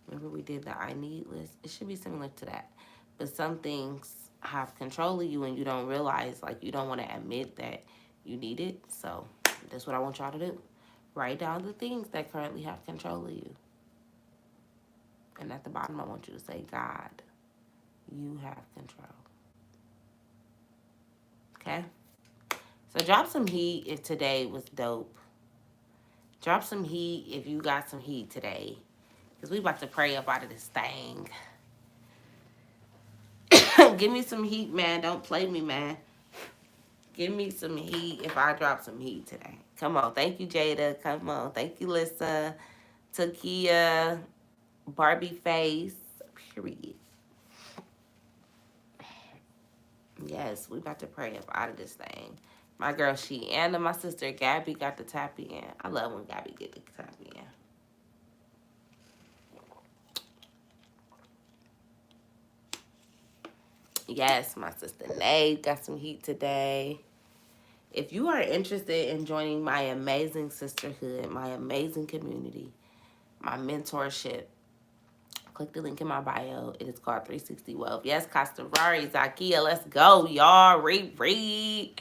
Remember we did the I need list? It should be similar to that. But some things have control of you and you don't realize, like you don't want to admit that you need it. So that's what I want y'all to do. Write down the things that currently have control of you. And at the bottom, I want you to say, God, you have control. Okay? So drop some heat if today was dope. Drop some heat if you got some heat today. Because we about to pray up out of this thing. Give me some heat, man. Don't play me, man. Give me some heat if I drop some heat today. Come on. Thank you, Jada. Come on. Thank you, Lissa. Takia. Barbie Face. Period. Yes, we about to pray up out of this thing. My girl, Anna, my sister, Gabby got the tap in. I love when Gabby get the tap in. Yes, my sister Nate got some heat today. If you are interested in joining my amazing sisterhood, my amazing community, my mentorship, click the link in my bio. It is called 360 Wealth. Yes, Costa-Rari, Zakia, let's go, y'all. Read.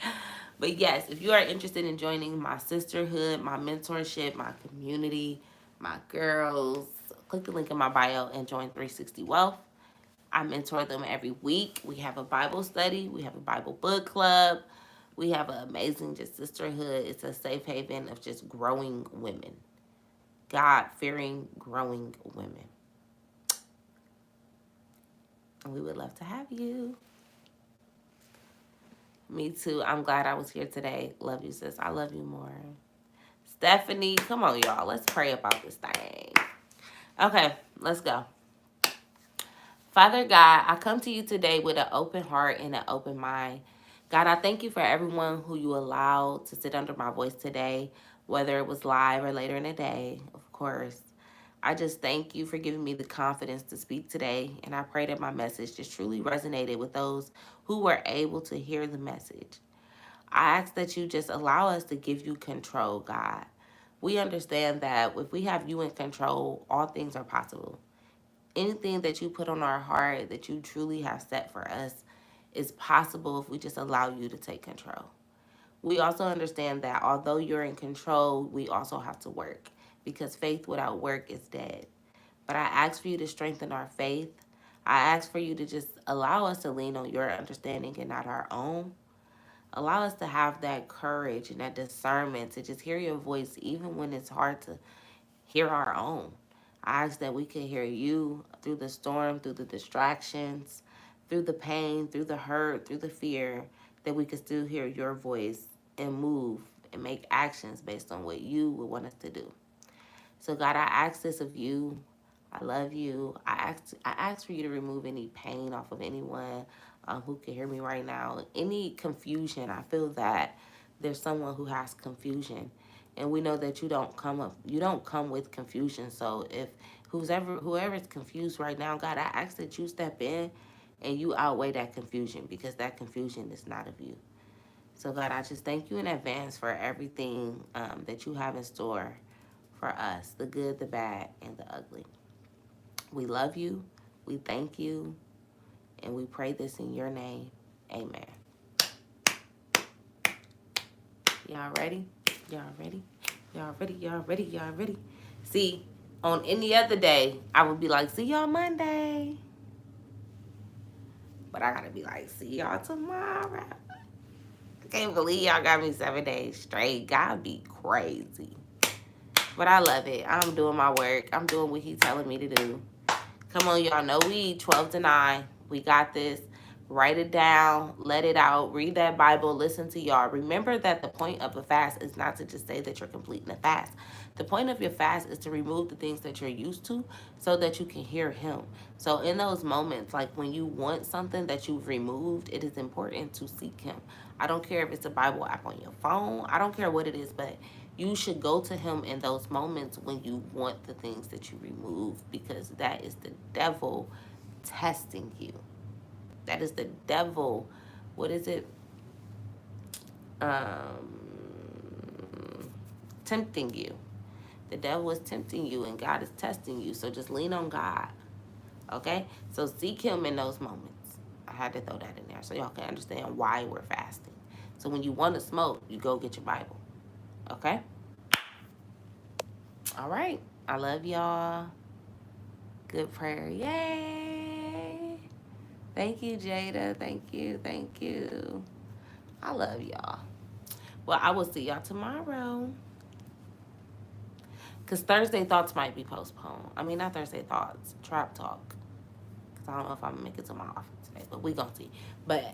But yes, if you are interested in joining my sisterhood, my mentorship, my community, my girls, click the link in my bio and join 360 Wealth. I mentor them every week. We have a Bible study. We have a Bible book club. We have an amazing just sisterhood. It's a safe haven of just growing women. God-fearing, growing women. And we would love to have you. Me too. I'm glad I was here today. Love you, sis. I love you more. Stephanie, come on, y'all. Let's pray about this thing. Okay, let's go. Father God, I come to you today with an open heart and an open mind. God, I thank you for everyone who you allowed to sit under my voice today, whether it was live or later in the day, of course. I just thank you for giving me the confidence to speak today, and I pray that my message just truly resonated with those who were able to hear the message. I ask that you just allow us to give you control, God. We understand that if we have you in control, all things are possible. Anything that you put on our heart that you truly have set for us is possible if we just allow you to take control. We also understand that although you're in control, we also have to work because faith without work is dead. But I ask for you to strengthen our faith. I ask for you to just allow us to lean on your understanding and not our own. Allow us to have that courage and that discernment to just hear your voice even when it's hard to hear our own. I ask that we can hear you through the storm, through the distractions, through the pain, through the hurt, through the fear, that we can still hear your voice and move and make actions based on what you would want us to do. So God, I ask this of you. I love you. I ask for you to remove any pain off of anyone who can hear me right now. Any confusion. I feel that there's someone who has confusion, and we know that you don't come with confusion. So if whoever's confused right now, God, I ask that you step in and you outweigh that confusion, because that confusion is not of you. So God, I just thank you in advance for everything that you have in store for us, the good, the bad, and the ugly. We love you. We thank you. And we pray this in your name. Amen. Y'all ready? Y'all ready? Y'all ready? Y'all ready? Y'all ready? See, on any other day, I would be like, see y'all Monday. But I gotta be like, see y'all tomorrow. I can't believe y'all got me 7 days straight. God be crazy. But I love it. I'm doing my work. I'm doing what he's telling me to do. Come on, y'all know we 12 to 9. We got this. Write it down. Let it out. Read that Bible. Listen to y'all. Remember that the point of a fast is not to just say that you're completing a fast. The point of your fast is to remove the things that you're used to so that you can hear him. So in those moments, like when you want something that you've removed, it is important to seek him. I don't care if it's a Bible app on your phone. I don't care what it is, but you should go to him in those moments when you want the things that you remove, because that is the devil testing you. That is the devil. What is it? Tempting you. The devil is tempting you and God is testing you. So just lean on God. Okay? So seek him in those moments. I had to throw that in there so y'all can understand why we're fasting. So when you want to smoke, you go get your Bible. Okay? All right. I love y'all. Good prayer. Yay. Thank you, Jada. Thank you. Thank you. I love y'all. Well, I will see y'all tomorrow. Because Thursday Thoughts might be postponed. I mean, not Thursday Thoughts. Trap Talk. Because I don't know if I'm going to make it to my office today. But we going to see. But